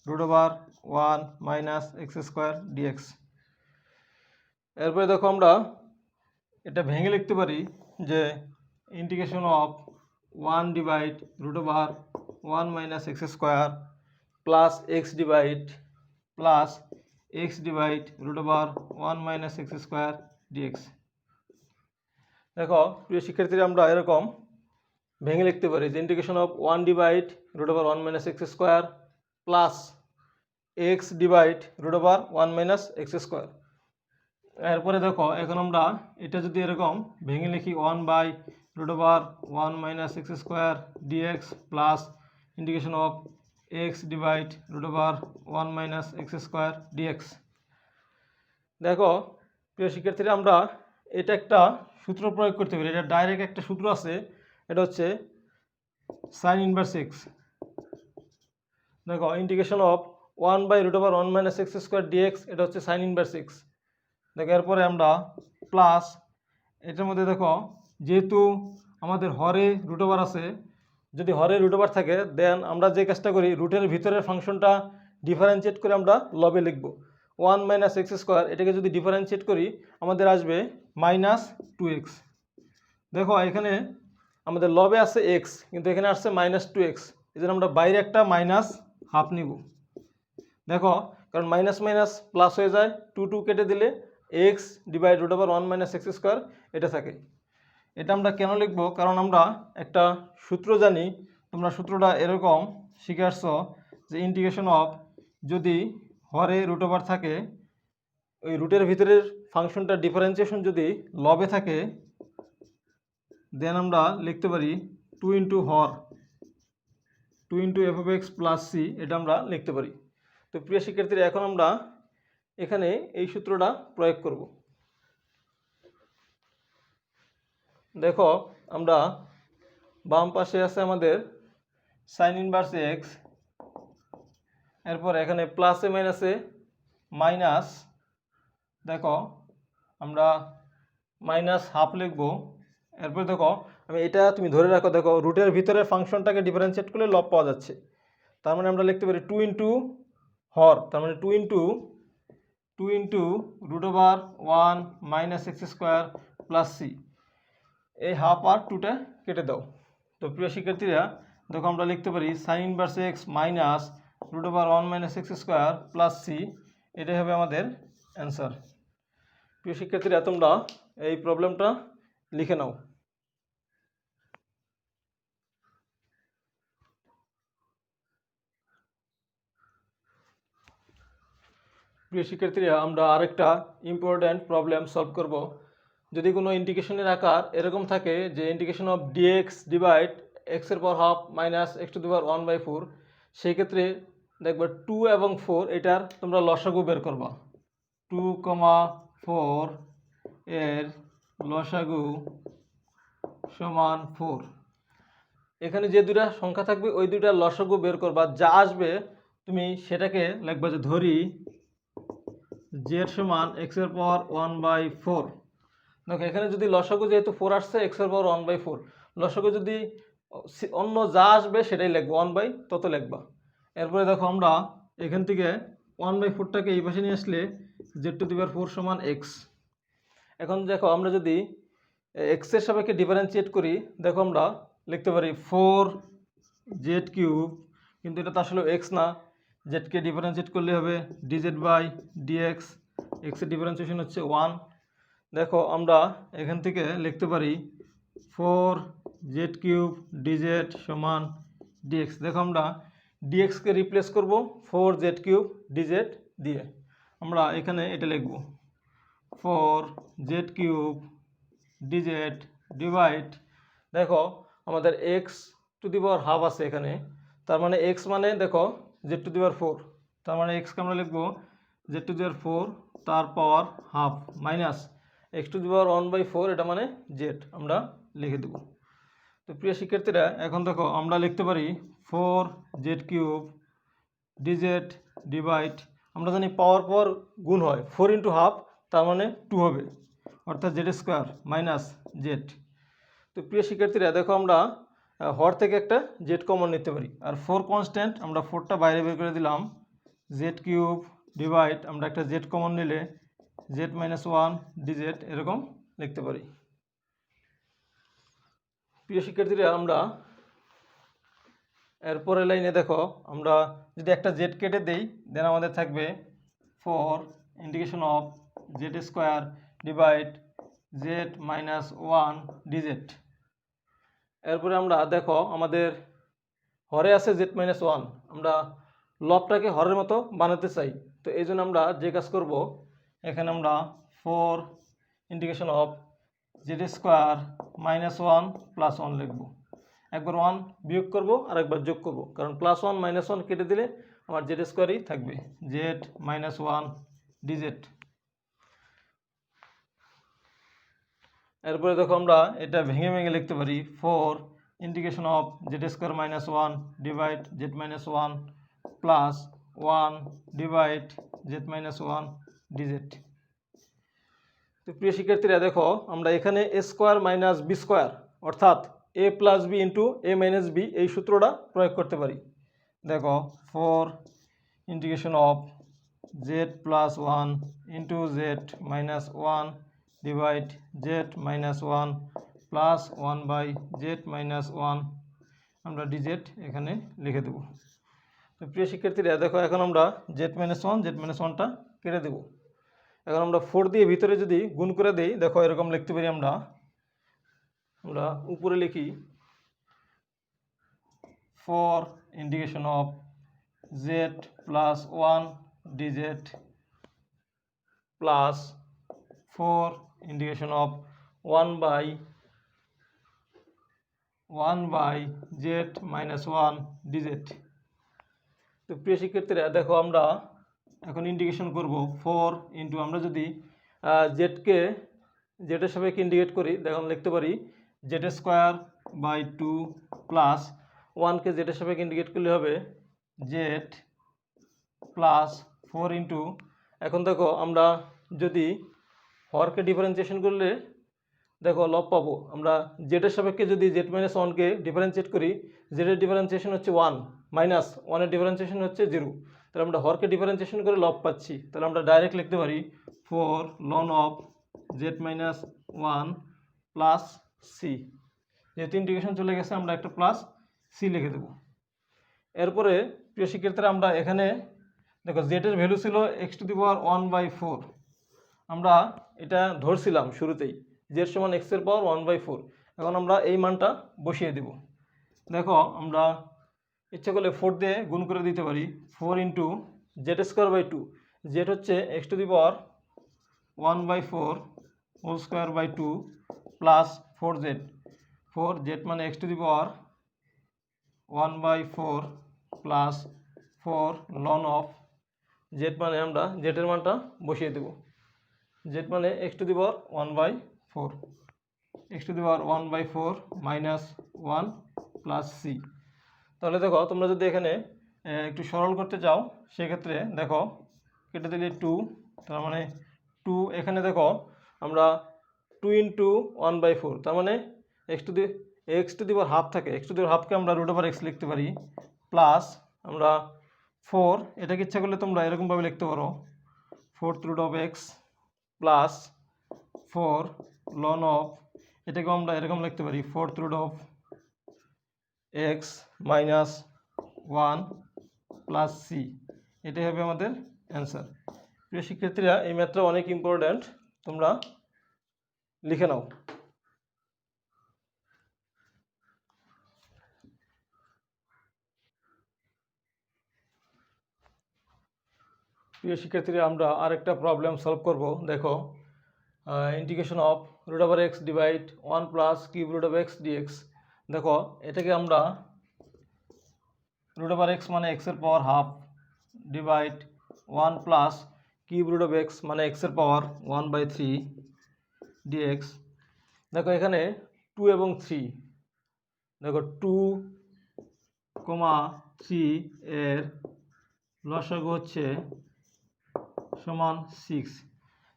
√1 - x square dx. এরপরে দেখো আমরা এটা ভেঙে লিখতে পারি যে integration of 1 divide √1 - x square plus x divide plus x divide √1 - x square dx. দেখো প্রিয় শিক্ষার্থীরা আমরা এরকম ভেঙে লিখতে পারি যে integration of 1 divide √1 - x square plus x divide √1 - x square. এরপরে দেখো এখন আমরা এটা যদি এরকম ভেঙে লিখি 1/√1 - x square dx plus integration of x divide √1 - x square dx. দেখো প্রিয় শিক্ষার্থীরা আমরা এটা একটা সূত্র প্রয়োগ করতে পারি, এটা ডাইরেক্ট একটা সূত্র আছে, এটা হচ্ছে সাইন ইনভার্স x। দেখো integration of 1/√1 - x square dx, এটা হচ্ছে সাইন ইনভার্স x। দেখো এরপরে আমরা প্লাস এটার মধ্যে দেখো যেহেতু আমাদের হরে √, আছে, যদি হরে √, থাকে দেন আমরা যে কাজটা করি রুটের ভিতরের ফাংশনটা ডিফারেন্সিয়েট করে আমরা লবে লিখব। 1 - x স্কোয়ার এটাকে যদি ডিফারেন্সিয়েট করি আমাদের আসবে -2x। দেখো এখানে আমাদের লবে আছে x কিন্তু এখানে আসছে -2x, এই জন্য আমরা বাইরে একটা -1/2 নিব। দেখো কারণ মাইনাস মাইনাস প্লাস হয়ে যায়, 2 কেটে দিলে x ডিভাইড √1 - x স্কোয়ার এটা থাকে। এটা আমরা কেন লিখবো, কারণ আমরা একটা সূত্র জানি, তোমরা সূত্রটা এরকম শিখে আসছো যে ইন্টিগ্রেশন অফ যদি হরে √, থাকে ওই রুটের ভিতরের ফাংশনটা ডিফারেন্সিয়েশন যদি লবে থাকে দেন আমরা লিখতে পারি 2 হর 2 f(x + c), এটা আমরা লিখতে পারি। তো প্রিয় শিক্ষার্থীরা এখন আমরা এখানে এই সূত্রটা প্রয়োগ করব। দেখো আমরা বাম পাশে আছে আমাদের সাইন ইনভার্স x, এরপর এখানে প্লাসে মাইনাসে মাইনাস, দেখো আমরা -1/2 লিখবো। এরপর দেখো আমি এটা তুমি ধরে রাখো, দেখো রুটের ভিতরে ফাংশনটাকে ডিফারেন্সিয়েট করলে লব পাওয়া যাচ্ছে, তার মানে আমরা লিখতে পারি 2 হর, তার মানে 2 √1 - x স্কোয়ার প্লাস c, এই হাফ আর 2টা কেটে দাও। তো প্রিয় শিক্ষার্থীরা দেখো আমরা লিখতে পারি sine inverse x minus root over 1 minus x square plus C, এটাই হবে আমাদের অ্যান্সার। প্রিয় শিক্ষার্থীরা তোমরা এই প্রবলেমটা লিখে নাও। প্রিয় শিক্ষার্থীরা আমরা আরেকটা ইম্পর্ট্যান্ট প্রবলেম সলভ করব। যদি কোনো ইন্টিগ্রেশনের আকার এরকম থাকে যে ইন্টিগ্রেশন অফ ডিএক্স ডিভাইড এক্সের power half minus x to the power 1/4, সেই ক্ষেত্রে দেখবে 2 এবং 4 এটার তোমরা লসাগু বের করবা। 2,4 এর লসাগু সমান 4। এখানে যে দুইটা সংখ্যা থাকবে ওই দুইটার লসাগু বের করবা, যা আসবে তুমি সেটাকে লিখবা যে ধরি জেড সমান এক্সের পাওয়ার 1/4। দেখো এখানে যদি লসাগু যেহেতু 4 আসছে, এক্সের পাওয়ার 1/4, লসাগু যদি অন্য যা আসবে সেটাই লিখবো, 1 তত লিখবা। এরপরে দেখো আমরা এখান থেকে 1/4টাকে এই পাশে নিয়ে আসলে জেড টু দি পাওয়ার 4 সমান এক্স। এখন দেখো আমরা যদি এক্সের সাপেক্ষে ডিফারেন্সিয়েট করি, দেখো আমরা লিখতে পারি 4 জেড কিউব, কিন্তু এটা তো আসলে এক্স না, জেডকে ডিফারেন্সিয়েট করলে হবে ডিজেড বাই ডিএক্স, এক্সের ডিফারেন্সিয়েশন হচ্ছে 1। দেখো আমরা এখান থেকে লিখতে পারি 4 জেড কিউব ডিজেড সমান ডিএক্স। দেখো আমরা ডিএক্সকে রিপ্লেস করব 4 জেড কিউব ডিজেড দিয়ে। আমরা এখানে এটা লিখব 4 জেড কিউব ডিজেড ডিভাইড, দেখো আমাদের x to the power half আছে এখানে, তার মানে এক্স মানে দেখো জেড টু দি পাওয়ার 4, তার মানে এক্সকে আমরা লিখব জেড টু দি পাওয়ার 4 তার power half minus x to the power 1/4, এটা মানে জেড আমরা লিখে দেব। তো প্রিয় শিক্ষার্থীরা এখন দেখো আমরা লিখতে পারি 4 জেড কিউব ডিজেড ডিভাইড, আমরা জানি পাওয়ার পর গুণ হয়, 4 ইন্টু হাফ তার মানে 2 হবে, অর্থাৎ জেড স্কোয়ার মাইনাস জেড। তো প্রিয় শিক্ষার্থীরা দেখো আমরা হর থেকে একটা জেড কমন নিতে পারি, আর 4 কনস্ট্যান্ট, আমরা 4টা বাইরে বের করে দিলাম, জেড কিউব ডিভাইড, আমরা একটা জেড কমন নিলে জেড মাইনাস 1 ডিজেড এরকম লিখতে পারি। প্রিয় শিক্ষার্থীরা আমরা এরপরের লাইনে দেখো আমরা যদি একটা জেড কেটে দেই, দেন আমাদের থাকবে 4 integration of z square divide z minus 1 DZ. এরপরে আমরা দেখো আমাদের হরে আছে জেড মাইনাস 1, আমরা লবটাকে হরের মতো বানাতে চাই, তো এই জন্য আমরা যে কাজ করব, এখানে আমরা 4 integration of z square minus 1 plus 1 লিখব। একবার 1 বিয়োগ করব আর একবার যোগ করব, কারণ প্লাস 1 মাইনাস 1 কেটে দিলে আমার জেড স্কোয়ারই থাকবে, জেড মাইনাস 1 ডিজেড। এরপরে দেখো আমরা এটা ভেঙে ভেঙে লিখতে পারি 4 integration of z square minus 1 divide z minus 1 plus 1 divide z minus 1 DZ. তো প্রিয় শিক্ষার্থীরা দেখো আমরা এখানে a square minus b square, অর্থাৎ a plus b into a minus b, এই সূত্রটা প্রয়োগ করতে পারি। দেখো 4 integration of z plus 1 into z minus 1 divide z minus 1 plus 1 by z minus 1, আমরা ডিজেড এখানে লিখে দেব। তো প্রিয় শিক্ষার্থীরা দেখো এখন আমরা জেড মাইনাস 1টা কেটে দেব। এখন আমরা 4 দিয়ে ভিতরে যদি গুণ করে দেই, দেখো এরকম লিখতে পারি, আমরা উপরে লিখি 4 integration of z plus 1 d z plus 4 integration of 1 by z minus 1 DZ. তো প্রিয় শিক্ষার্থীরা দেখো আমরা এখন ইন্টিগ্রেশন করব 4 ইন্টু, আমরা যদি জেডকে জেডের সাপেক্ষে ইন্টিগ্রেট করি, দেখুন লিখতে পারি জেড স্কোয়ার বাই 2 প্লাস 1কে জেডের সাপেক্ষে ইন্টিগ্রেট করলে হবে জেড প্লাস 4 ইন্টু, এখন দেখো আমরা যদি হরকে ডিফারেন্সিয়েশন করলে দেখো লব পাবো, আমরা জেডের সাপেক্ষে যদি জেড মাইনাস 1কে ডিফারেন্সিয়েট করি, জেডের ডিফারেন্সিয়েশন হচ্ছে 1 মাইনাস 1-এর ডিফারেন্সিয়েশন হচ্ছে 0, তাহলে আমরা হরকে ডিফারেন্সিয়েশন করে লব পাচ্ছি, তাহলে আমরা ডাইরেক্ট লিখতে পারি 4 লন of z minus 1 plus C. যেহেতু ইন্টিগ্রেশন চলে গেছে আমরা একটা প্লাস সি লিখে দেব। এরপরে প্রিয় শিক্ষার্থীরা আমরা এখানে দেখো জেটের ভ্যালু ছিল x⁴, আমরা এটা ধরছিলাম শুরুতেই জেড সমান x⁴। এখন আমরা এই মানটা বসিয়ে দেব। দেখো আমরা ইচ্ছা করলে 4 দিয়ে গুণ করে দিতে পারি। 4 ইন্টু z²/2, জেড হচ্ছে x⁴ 1/4² প্লাস 4z মানে x⁴ 1/4 plus 4 ln of Z মানে আমরা জেডের মানটা বসিয়ে দেব। জেড মানে x⁴ 1/4 মাইনাস 1 প্লাস সি। তাহলে দেখো তোমরা যদি এখানে একটু সরল করতে চাও সেক্ষেত্রে দেখো কেটে দিলে 2, তার মানে 2, এখানে দেখো আমরা 2 ইন্টু 1/4, তার মানে x⁴ থাকে, x⁴ আমরা √x লিখতে পারি, প্লাস আমরা 4, এটাকে ইচ্ছা করলে তোমরা এরকমভাবে লিখতে পারো 4√x প্লাস 4 ln অফ, এটাকেও আমরা এরকম লিখতে পারি 4√x মাইনাস 1 প্লাস সি। এটাই হবে আমাদের অ্যান্সার। প্রিয় শিক্ষার্থীরা এই ম্যাথটা অনেক ইম্পর্ট্যান্ট, তোমরা লিখে নাও। প্রিয় শিক্ষার্থীরা আমরা আরেকটা প্রবলেম সলভ করব। দেখো integration of √x divide 1 plus cube √x dx। দেখো এটাকে আমরা √x মানে x⁴ divide 1 plus cube √x মানে x⁴ 1/3 dx। দেখো এখানে 2 এবং 3, দেখো 2, 3 এর লসাগু হচ্ছে সমান 6।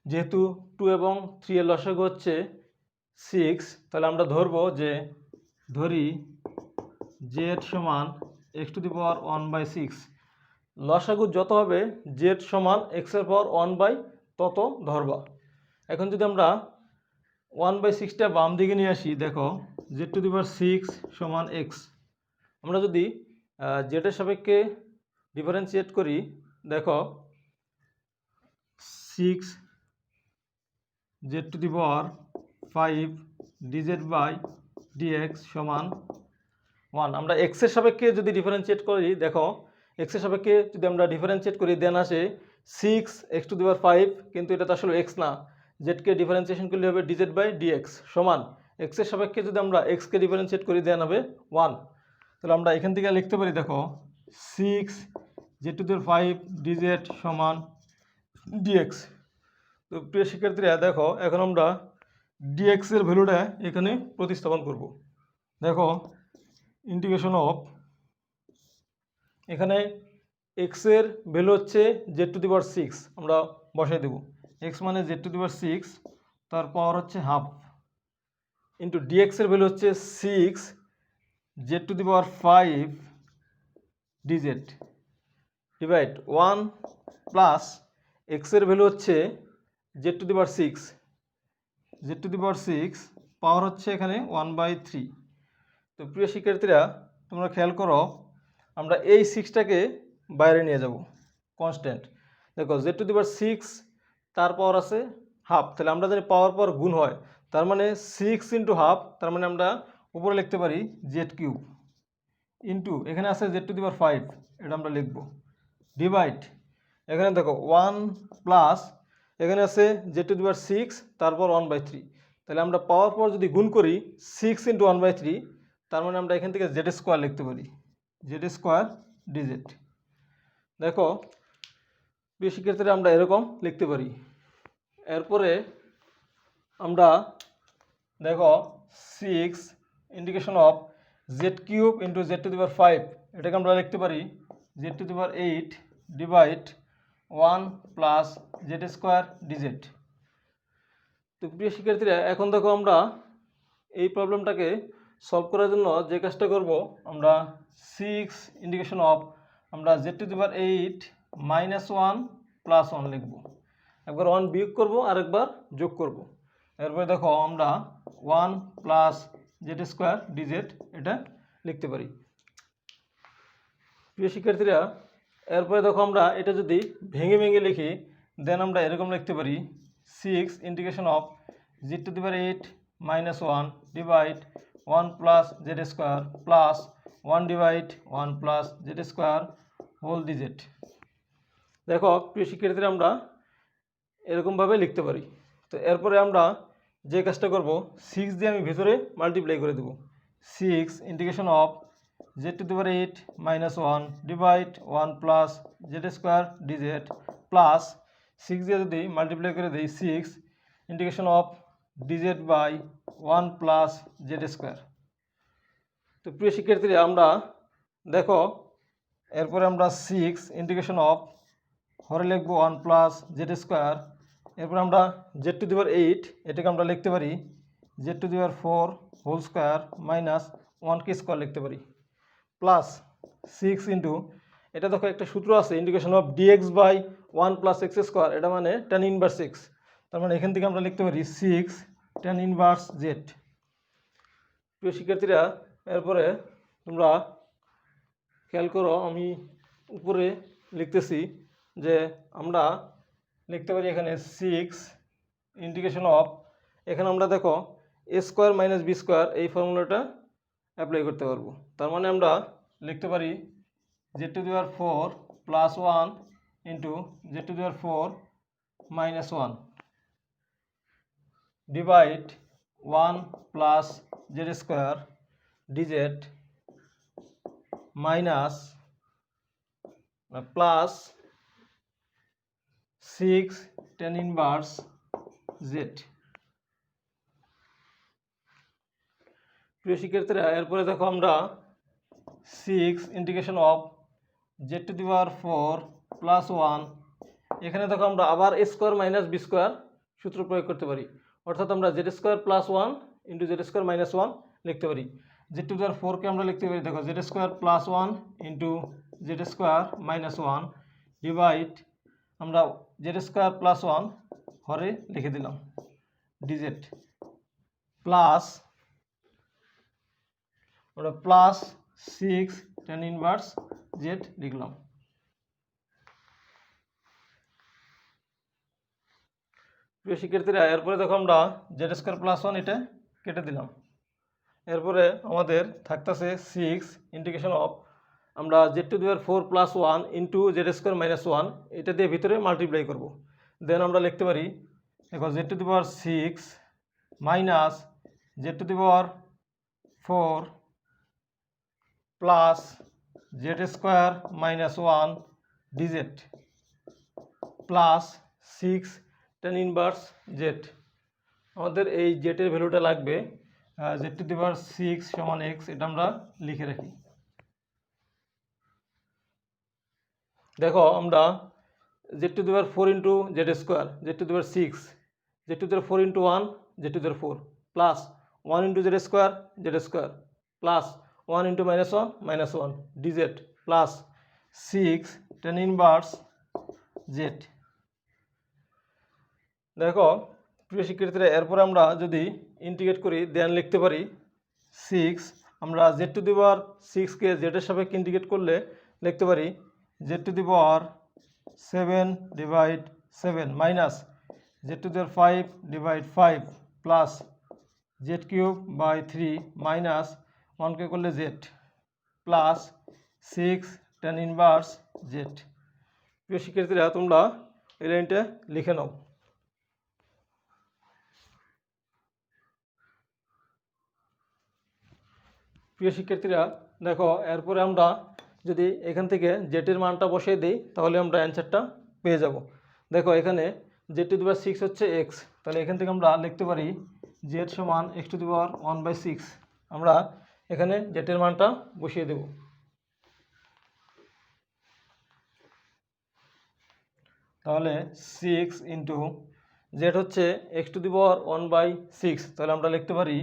যেহেতু 2 এবং 3 এর লসাগু হচ্ছে 6, তাহলে আমরা ধরবো যে z সমান x⁴1/6। লসাগু যত হবে z সমান x⁴1/ তত ধরবা। এখন যদি আমরা 1/6টা বাম দিকে নিয়ে আসি, দেখো z⁴ সমান x। আমরা যদি জেডের সাপেক্ষে ডিফারেন্সিয়েট করি, দেখো 6 z⁵ dz/dx সমান 1। আমরা x এর সাপেক্ষে যদি ডিফারেন্সিয়েট করি, দেখো x এর সাপেক্ষে যদি আমরা ডিফারেন্সিয়েট করি দেন আসে 6x⁵, কিন্তু এটা তো আসলে x না, z কে ডিফারেন্সিয়েশন করলে হবে dz/dx সমান x এর সাপেক্ষে যদি আমরা x কে ডিফারেন্সিয়েট করি দেন হবে 1। তাহলে আমরা এখান থেকে লিখতে পারি, দেখো 6z⁵ dz সমান dx। তো প্রিয় শিক্ষার্থীরা দেখো এখন আমরা dx এর ভ্যালুটা এখানে প্রতিস্থাপন করব। দেখো ইন্টিগ্রেশন অফ, এখানে x এর ভ্যালু হচ্ছে z⁶, আমরা বসাই দেব। x মানে z⁶, তার পাওয়ার হচ্ছে হাফ, ইন্টু dx এর ভ্যালু হচ্ছে 6z⁵ dz divide 1 plus x এর ভ্যালু হচ্ছে z⁶, পাওয়ার হচ্ছে এখানে 1/3। তো প্রিয় শিক্ষার্থীরা তোমরা খেয়াল করো, আমরা এই 6টাকে বাইরে নিয়ে যাব কনস্ট্যান্ট। দেখো z⁶, তার পাওয়ার আছে হাফ, তাহলে আমরা জানি পাওয়ার পর গুণ হয়, তার মানে 6 × হাফ, তার মানে আমরা উপরে লিখতে পারি z³ ইন্টু এখানে আছে z⁵, এটা আমরা লিখব, ডিভাইড এখানে দেখো 1 প্লাস এখানে আছে z⁶, তারপর 1/3, তাহলে আমরা পাওয়ার পর যদি গুণ করি 6 × 1/3, তার মানে আমরা এখান থেকে z² লিখতে পারি, z² dz। দেখো প্রিয় শিক্ষার্থীরা আমরা এরকম লিখতে পারি। এরপরে আমরা দেখো 6 integration of z³ into z⁵, এটাকে আমরা লিখতে পারি z⁸ divide 1 plus z² dz। তো প্রিয় শিক্ষার্থীরা এখন দেখো আমরা এই প্রবলেমটাকে সলভ করার জন্য যে কাজটা করব, আমরা 6 ইন্টিগ্রেশন অফ আমরা z⁸ মাইনাস 1 প্লাস 1 লিখব, একবার 1 বিয়োগ করব আর একবার যোগ করব। এরপরে দেখো আমরা 1 প্লাস z² dz এটা লিখতে পারি। প্রিয় শিক্ষার্থীরা, এরপরে দেখো আমরা এটা যদি ভেঙে ভেঙে লিখি দেন আমরা এরকম লিখতে পারি 6 integration of z⁴ minus 1 divide 1 plus z square plus 1 divide 1 plus z square whole d z. দেখো প্রিয় শিক্ষার্থীরা, আমরা এরকমভাবে লিখতে পারি। তো এরপরে আমরা যে কাজটা করব, 6 দিয়ে আমি ভিতরে মাল্টিপ্লাই করে দেবো। 6 integration of z⁴ minus 1 divide 1 plus z square d z plus 6 দিয়ে যদি মাল্টিপ্লাই করে দিই 6 integration of d z by 1 plus z square. তো প্রিয় শিক্ষার্থীরা, আমরা দেখো এরপরে আমরা 6 ইন্টিগ্রেশন অফ হরে লিখব 1 প্লাস জেড স্কোয়ার। এরপর আমরা z⁴ এটাকে আমরা লিখতে পারি z⁴ হোল স্কোয়ার মাইনাস 1 কে স্কোয়ার লিখতে পারি প্লাস 6 ইন্টু, এটা দেখো একটা সূত্র আছে integration of d x by 1 plus x square, এটা মানে tan ইনভার্স এক্স। তার মানে এখান থেকে আমরা লিখতে পারি 6 tan ইনভার্স জেড। প্রিয় শিক্ষার্থীরা, এরপরে তোমরা খেয়াল করো, আমি উপরে লিখতেছি যে আমরা লিখতে পারি এখানে 6 ইন্টিগ্রেশন অফ, এখানে আমরা দেখো এ স্কোয়ার মাইনাস বি স্কোয়ার এই ফর্মুলাটা অ্যাপ্লাই করতে পারবো। তার মানে আমরা লিখতে পারি z⁴ plus 1 into z⁴ minus 1 divide 1 plus z square DZ minus plus 6 tan inverse z. প্রিয় শিক্ষার্থীরা, এরপরে দেখো আমরা 6 ইন্টিগ্রেশন অফ z⁴ প্লাস 1, এখানে দেখো আমরা আবার এ স্কোয়ার মাইনাস বি স্কোয়ার সূত্র প্রয়োগ করতে পারি, অর্থাৎ আমরা z² plus 1 into z² minus 1 লিখতে পারি। z⁴ কে আমরা লিখতে পারি দেখো z² plus 1 into z² minus 1 divide আমরা z² প্লাস 1 হরে লিখে দিলাম ডিজেড প্লাস আমরা প্লাস 6 tan ইনভার্স জেড লিখলাম। প্রিয় শিক্ষার্থীরা, এরপরে দেখো আমরা z² প্লাস 1 এটা কেটে দিলাম। এরপরে আমাদের থাকতেছে 6 ইন্টিগ্রেশন অফ আমরা z⁴ plus 1 into z² minus 1, এটা দিয়ে ভিতরে মাল্টিপ্লাই করব। দেন আমরা লিখতে পারি দেখো z⁴ minus z⁴ plus z² minus 1 d z plus 6 tan inverse Z. আমাদের এই জেটের ভ্যালুটা লাগবে z⁴ সমান x, এটা আমরা লিখে রাখি। দেখো আমরা z⁴ into z² z⁴ 6 z⁴ into 1 z⁴ plus 1 into z² plus 1 into minus 1 d z plus 6 tan inverse Z. দেখো প্রিয় শিক্ষার্থীরা, এরপর আমরা যদি ইন্টিগ্রেট করি দেন লিখতে পারি 6, আমরা z⁴ কে জেডের সাপেক্ষে ইন্টিগ্রেট করলে লিখতে পারি z⁴ 7 divide 7 minus z⁵ divide 5 plus z³ by 3 minus 1কে করলে z plus 6 tan inverse z. প্রিয় শিক্ষার্থীরা, তোমরা এই লাইনটা লিখে নাও। প্রিয় শিক্ষার্থীরা, দেখো এরপরে আমরা যদি এখান থেকে জেটের মানটা বসিয়ে দিই তাহলে আমরা অ্যান্সারটা পেয়ে যাব। দেখো এখানে z⁴ হচ্ছে x, তাহলে এখান থেকে আমরা লিখতে পারি z সমান x⁴1/6। আমরা এখানে জেটের মানটা বসিয়ে দেব। তাহলে 6 ইন্টু জেড হচ্ছে x⁴1/6, তাহলে আমরা লিখতে পারি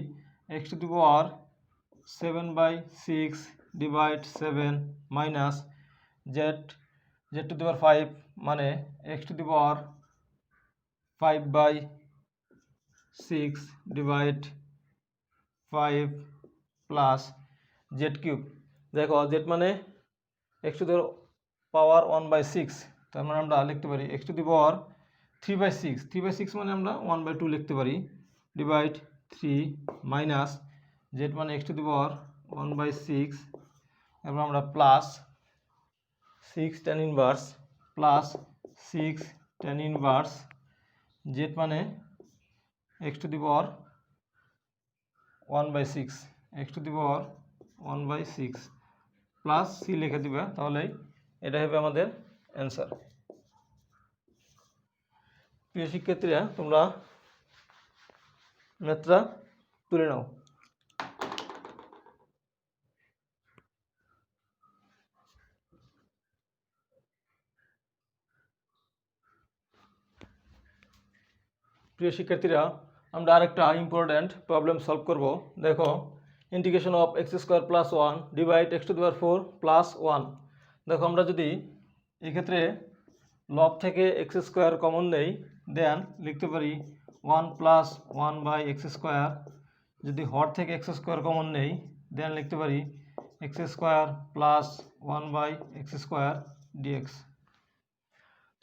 x⁴7/6 ডিভাইড 7 মাইনাস z⁵ মানে x⁵5/6 ডিভাইড 5 প্লাস z³ দেখো z মানে এক্স টু দি পাওয়ার 1/6, তার মানে আমরা লিখতে পারি এক্স টু দি পাওয়ার 3/6, 3/6 মানে আমরা 1/2 লিখতে পারি, ডিভাইড 3 মাইনাস জেড মানে এক্স টু দি পাওয়ার 1/6, এরপর আমরা plus 6 tan inverse plus 6 tan inverse z মানে x to the power 1/6, x to the power 1/6 plus c লিখে দিবে, তাহলেই এটা হবে আমাদের অ্যান্সার। প্রিয় শিক্ষার্থীরা, তোমরা ম্যাথটা তুলে নাও। প্রিয় শিক্ষার্থীরা, আমরা আরেকটা ইম্পর্ট্যান্ট প্রবলেম সলভ করব। দেখো, integration of x square plus 1 divide x to the power 4 plus 1। দেখো, আমরা যদি এক্ষেত্রে লব থেকে এক্স স্কোয়ার কমন নেই, দেন লিখতে পারি 1 প্লাস 1/x স্কোয়ার। যদি হর থেকে এক্স স্কোয়ার কমন নেই, দেন লিখতে পারি x square plus 1/x square d x.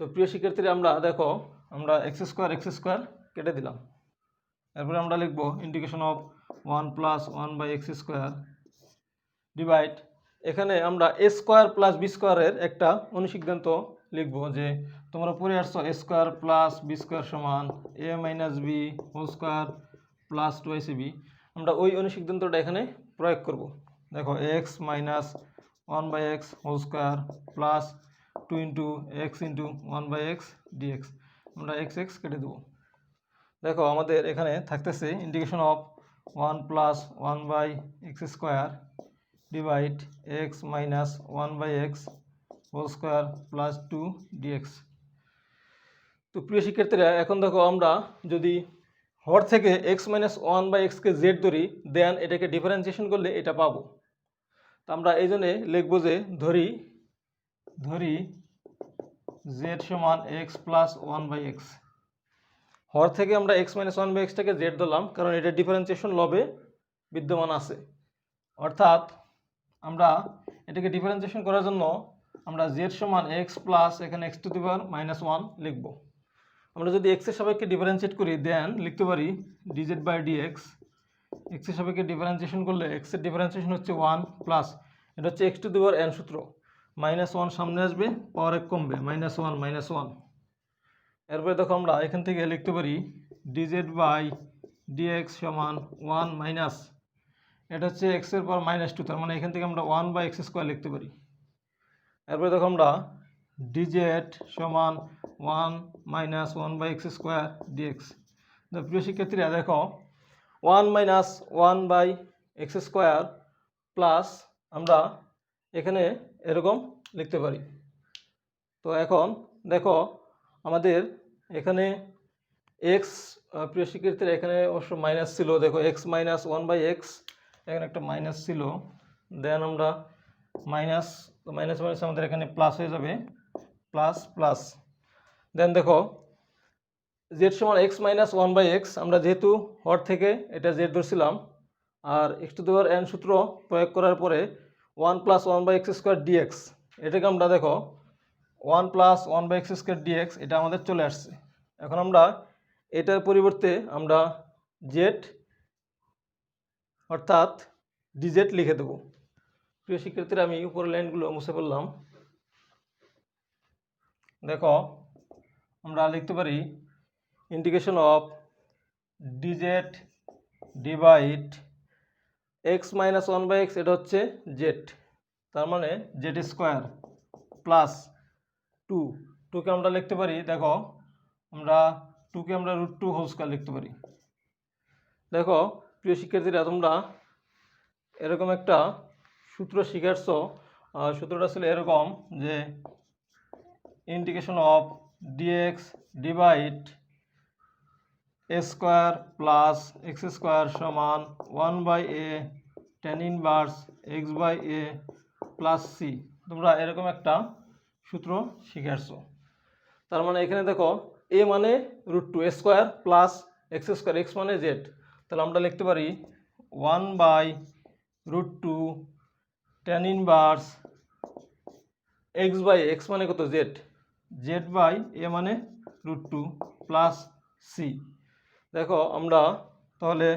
তো প্রিয় শিক্ষার্থীরা, আমরা এক্স স্কোয়ার কেটে দিলাম। এরপরে আমরা লিখব integration of 1 plus 1/x square divide, এখানে আমরা এ স্কোয়ার প্লাস বি স্কোয়ারের একটা অনুসিদ্ধান্ত লিখব, যে তোমরা পড়ে আসছো a square plus b square সমান a minus b whole square plus 2ac। আমরা ওই অনুসিদ্ধান্তটা এখানে প্রয়োগ করব। দেখো, x minus 1/x whole square plus 2 into x into 1/x dx. আমরা এক্স কেটে দেবো। দেখো, আমাদের এখানে থাকতেছে integration of 1 plus 1/x square divide x minus 1/x whole square plus 2 dx. তো প্রিয় শিক্ষার্থীরা, এখন দেখো, আমরা যদি হর থেকে এক্স মাইনাস 1/xকে জেড ধরি, দেন এটাকে ডিফারেন্সিয়েশন করলে এটা পাবো। তো আমরা এই জন্যে লিখবো যে ধরি জেড সমান এক্স প্লাস 1/x। হর থেকে আমরা এক্স মাইনাস 1/xটাকে জেড ধরলাম, কারণ এটা ডিফারেন্সিয়েশন লবে বিদ্যমান আছে। অর্থাৎ আমরা এটাকে ডিফারেন্সিয়েশন করার জন্য আমরা জেড সমান এক্স প্লাস এখানে এক্স টু দি পাওয়ার -1 লিখব। আমরা যদি এক্সের সাপেক্ষে ডিফারেন্সিয়েট করি, দেন লিখতে পারি ডিজেড বাই ডিএক্স। এক্সের সাপেক্ষে ডিফারেন্সিয়েশন করলে এক্সের ডিফারেন্সিয়েশন হচ্ছে 1 প্লাস, এটা হচ্ছে x to the power n সূত্র, -1 সামনে আসবে, পাওয়ার 1 কমবে, -1। এরপরে দেখো, আমরা এখান থেকে লিখতে পারি ডিজেড বাই ডিএক্স সমান 1 মাইনাস, এটা হচ্ছে এক্সের পাওয়ার -2, তার মানে এখান থেকে আমরা 1/x স্কোয়ার লিখতে পারি। এরপরে দেখো, আমরা ডিজেড সমান 1 মাইনাস 1/x স্কোয়ার ডিএক্স। প্রিয় শিক্ষার্থীরা, দেখো 1 মাইনাস 1/x স্কোয়ার প্লাস আমরা এখানে এরকম লিখতে পারি। তো এখন দেখো, আমাদের এখানে এক্স, প্রিয় শিক্ষার্থীরা, এখানে অবশ্য মাইনাস ছিল। দেখো, এক্স মাইনাস 1/x, এখানে একটা মাইনাস ছিল, দেন আমরা মাইনাস আমাদের এখানে প্লাস হয়ে যাবে, প্লাস। দেন দেখো, জেড সমান এক্স মাইনাস 1/x, আমরা যেহেতু হর থেকে এটা জেড ধরছিলাম, আর x to the power n সূত্র প্রয়োগ করার পরে 1 প্লাস 1/x স্কোয়ার ডিএক্স, এটাকে আমরা দেখো 1 প্লাস 1/x স্কোয়ার ডিএক্স, এটা আমাদের চলে আসছে। এখন আমরা এটার পরিবর্তে আমরা জেড অর্থাৎ ডিজেড লিখে দেবো। প্রিয় শিক্ষার্থীরা, আমি উপরের লাইনগুলো মুছে ফেললাম। দেখো, আমরা লিখতে পারি integration of DZ divide x minus 1/x, এটা হচ্ছে জেড, তার মানে জেড স্কোয়ার প্লাস 2কে আমরা লিখতে পারি, দেখো আমরা 2কে আমরা √2 হোল স্কোয়ার লিখতে পারি। দেখো প্রিয় শিক্ষার্থীরা, তোমরা এরকম একটা সূত্র শিখাচ্ছ, সূত্রটা ছিল এরকম যে integration of dx divide a square plus x square সমান 1/a tan inverse x/a plus C. তোমরা এরকম একটা সূত্র শিখাচ্ছ। তার মানে এখানে দেখো, a মানে √2, a square plus x square, x মানে জেড, তাহলে আমরা লিখতে পারি 1/√2 tan inverse x by x মানে কত জেড, জেড বাই এ মানে √2 প্লাস সি। দেখো আমরা তাহলে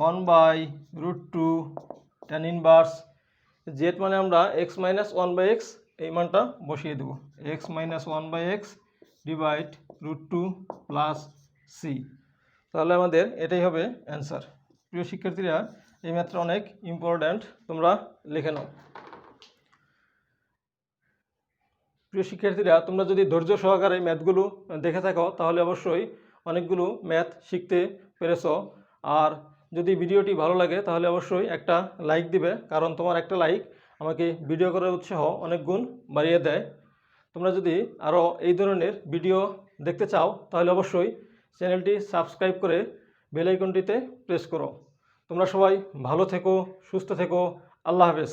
1/√2 tan ইনভার্স জেড মানে আমরা এক্স মাইনাস 1/x এই মানটা বসিয়ে দেবো, x minus 1/x divide √2 plus C. তাহলে আমাদের এটাই হবে অ্যান্সার। প্রিয় শিক্ষার্থীরা, এই ম্যাথটা অনেক ইম্পর্ট্যান্ট, তোমরা লিখে নাও। প্রিয় শিক্ষার্থীরা, তোমরা যদি ধৈর্য সহকারে ম্যাথগুলো দেখে থাকো তাহলে অবশ্যই অনেকগুলো ম্যাথ শিখতে পেরেছো। আর যদি ভিডিওটি ভালো লাগে তাহলে অবশ্যই একটা লাইক দিবে, কারণ তোমার একটা লাইক আমাকে ভিডিও করার উৎসাহ অনেক গুণ বাড়িয়ে দেয়। তোমরা যদি আরও এই ধরনের ভিডিও দেখতে চাও তাহলে অবশ্যই চ্যানেলটি সাবস্ক্রাইব করে বেল আইকনটিতে প্রেস করো। তোমরা সবাই ভালো থেকো, সুস্থ থেকো। আল্লাহ হাফেজ।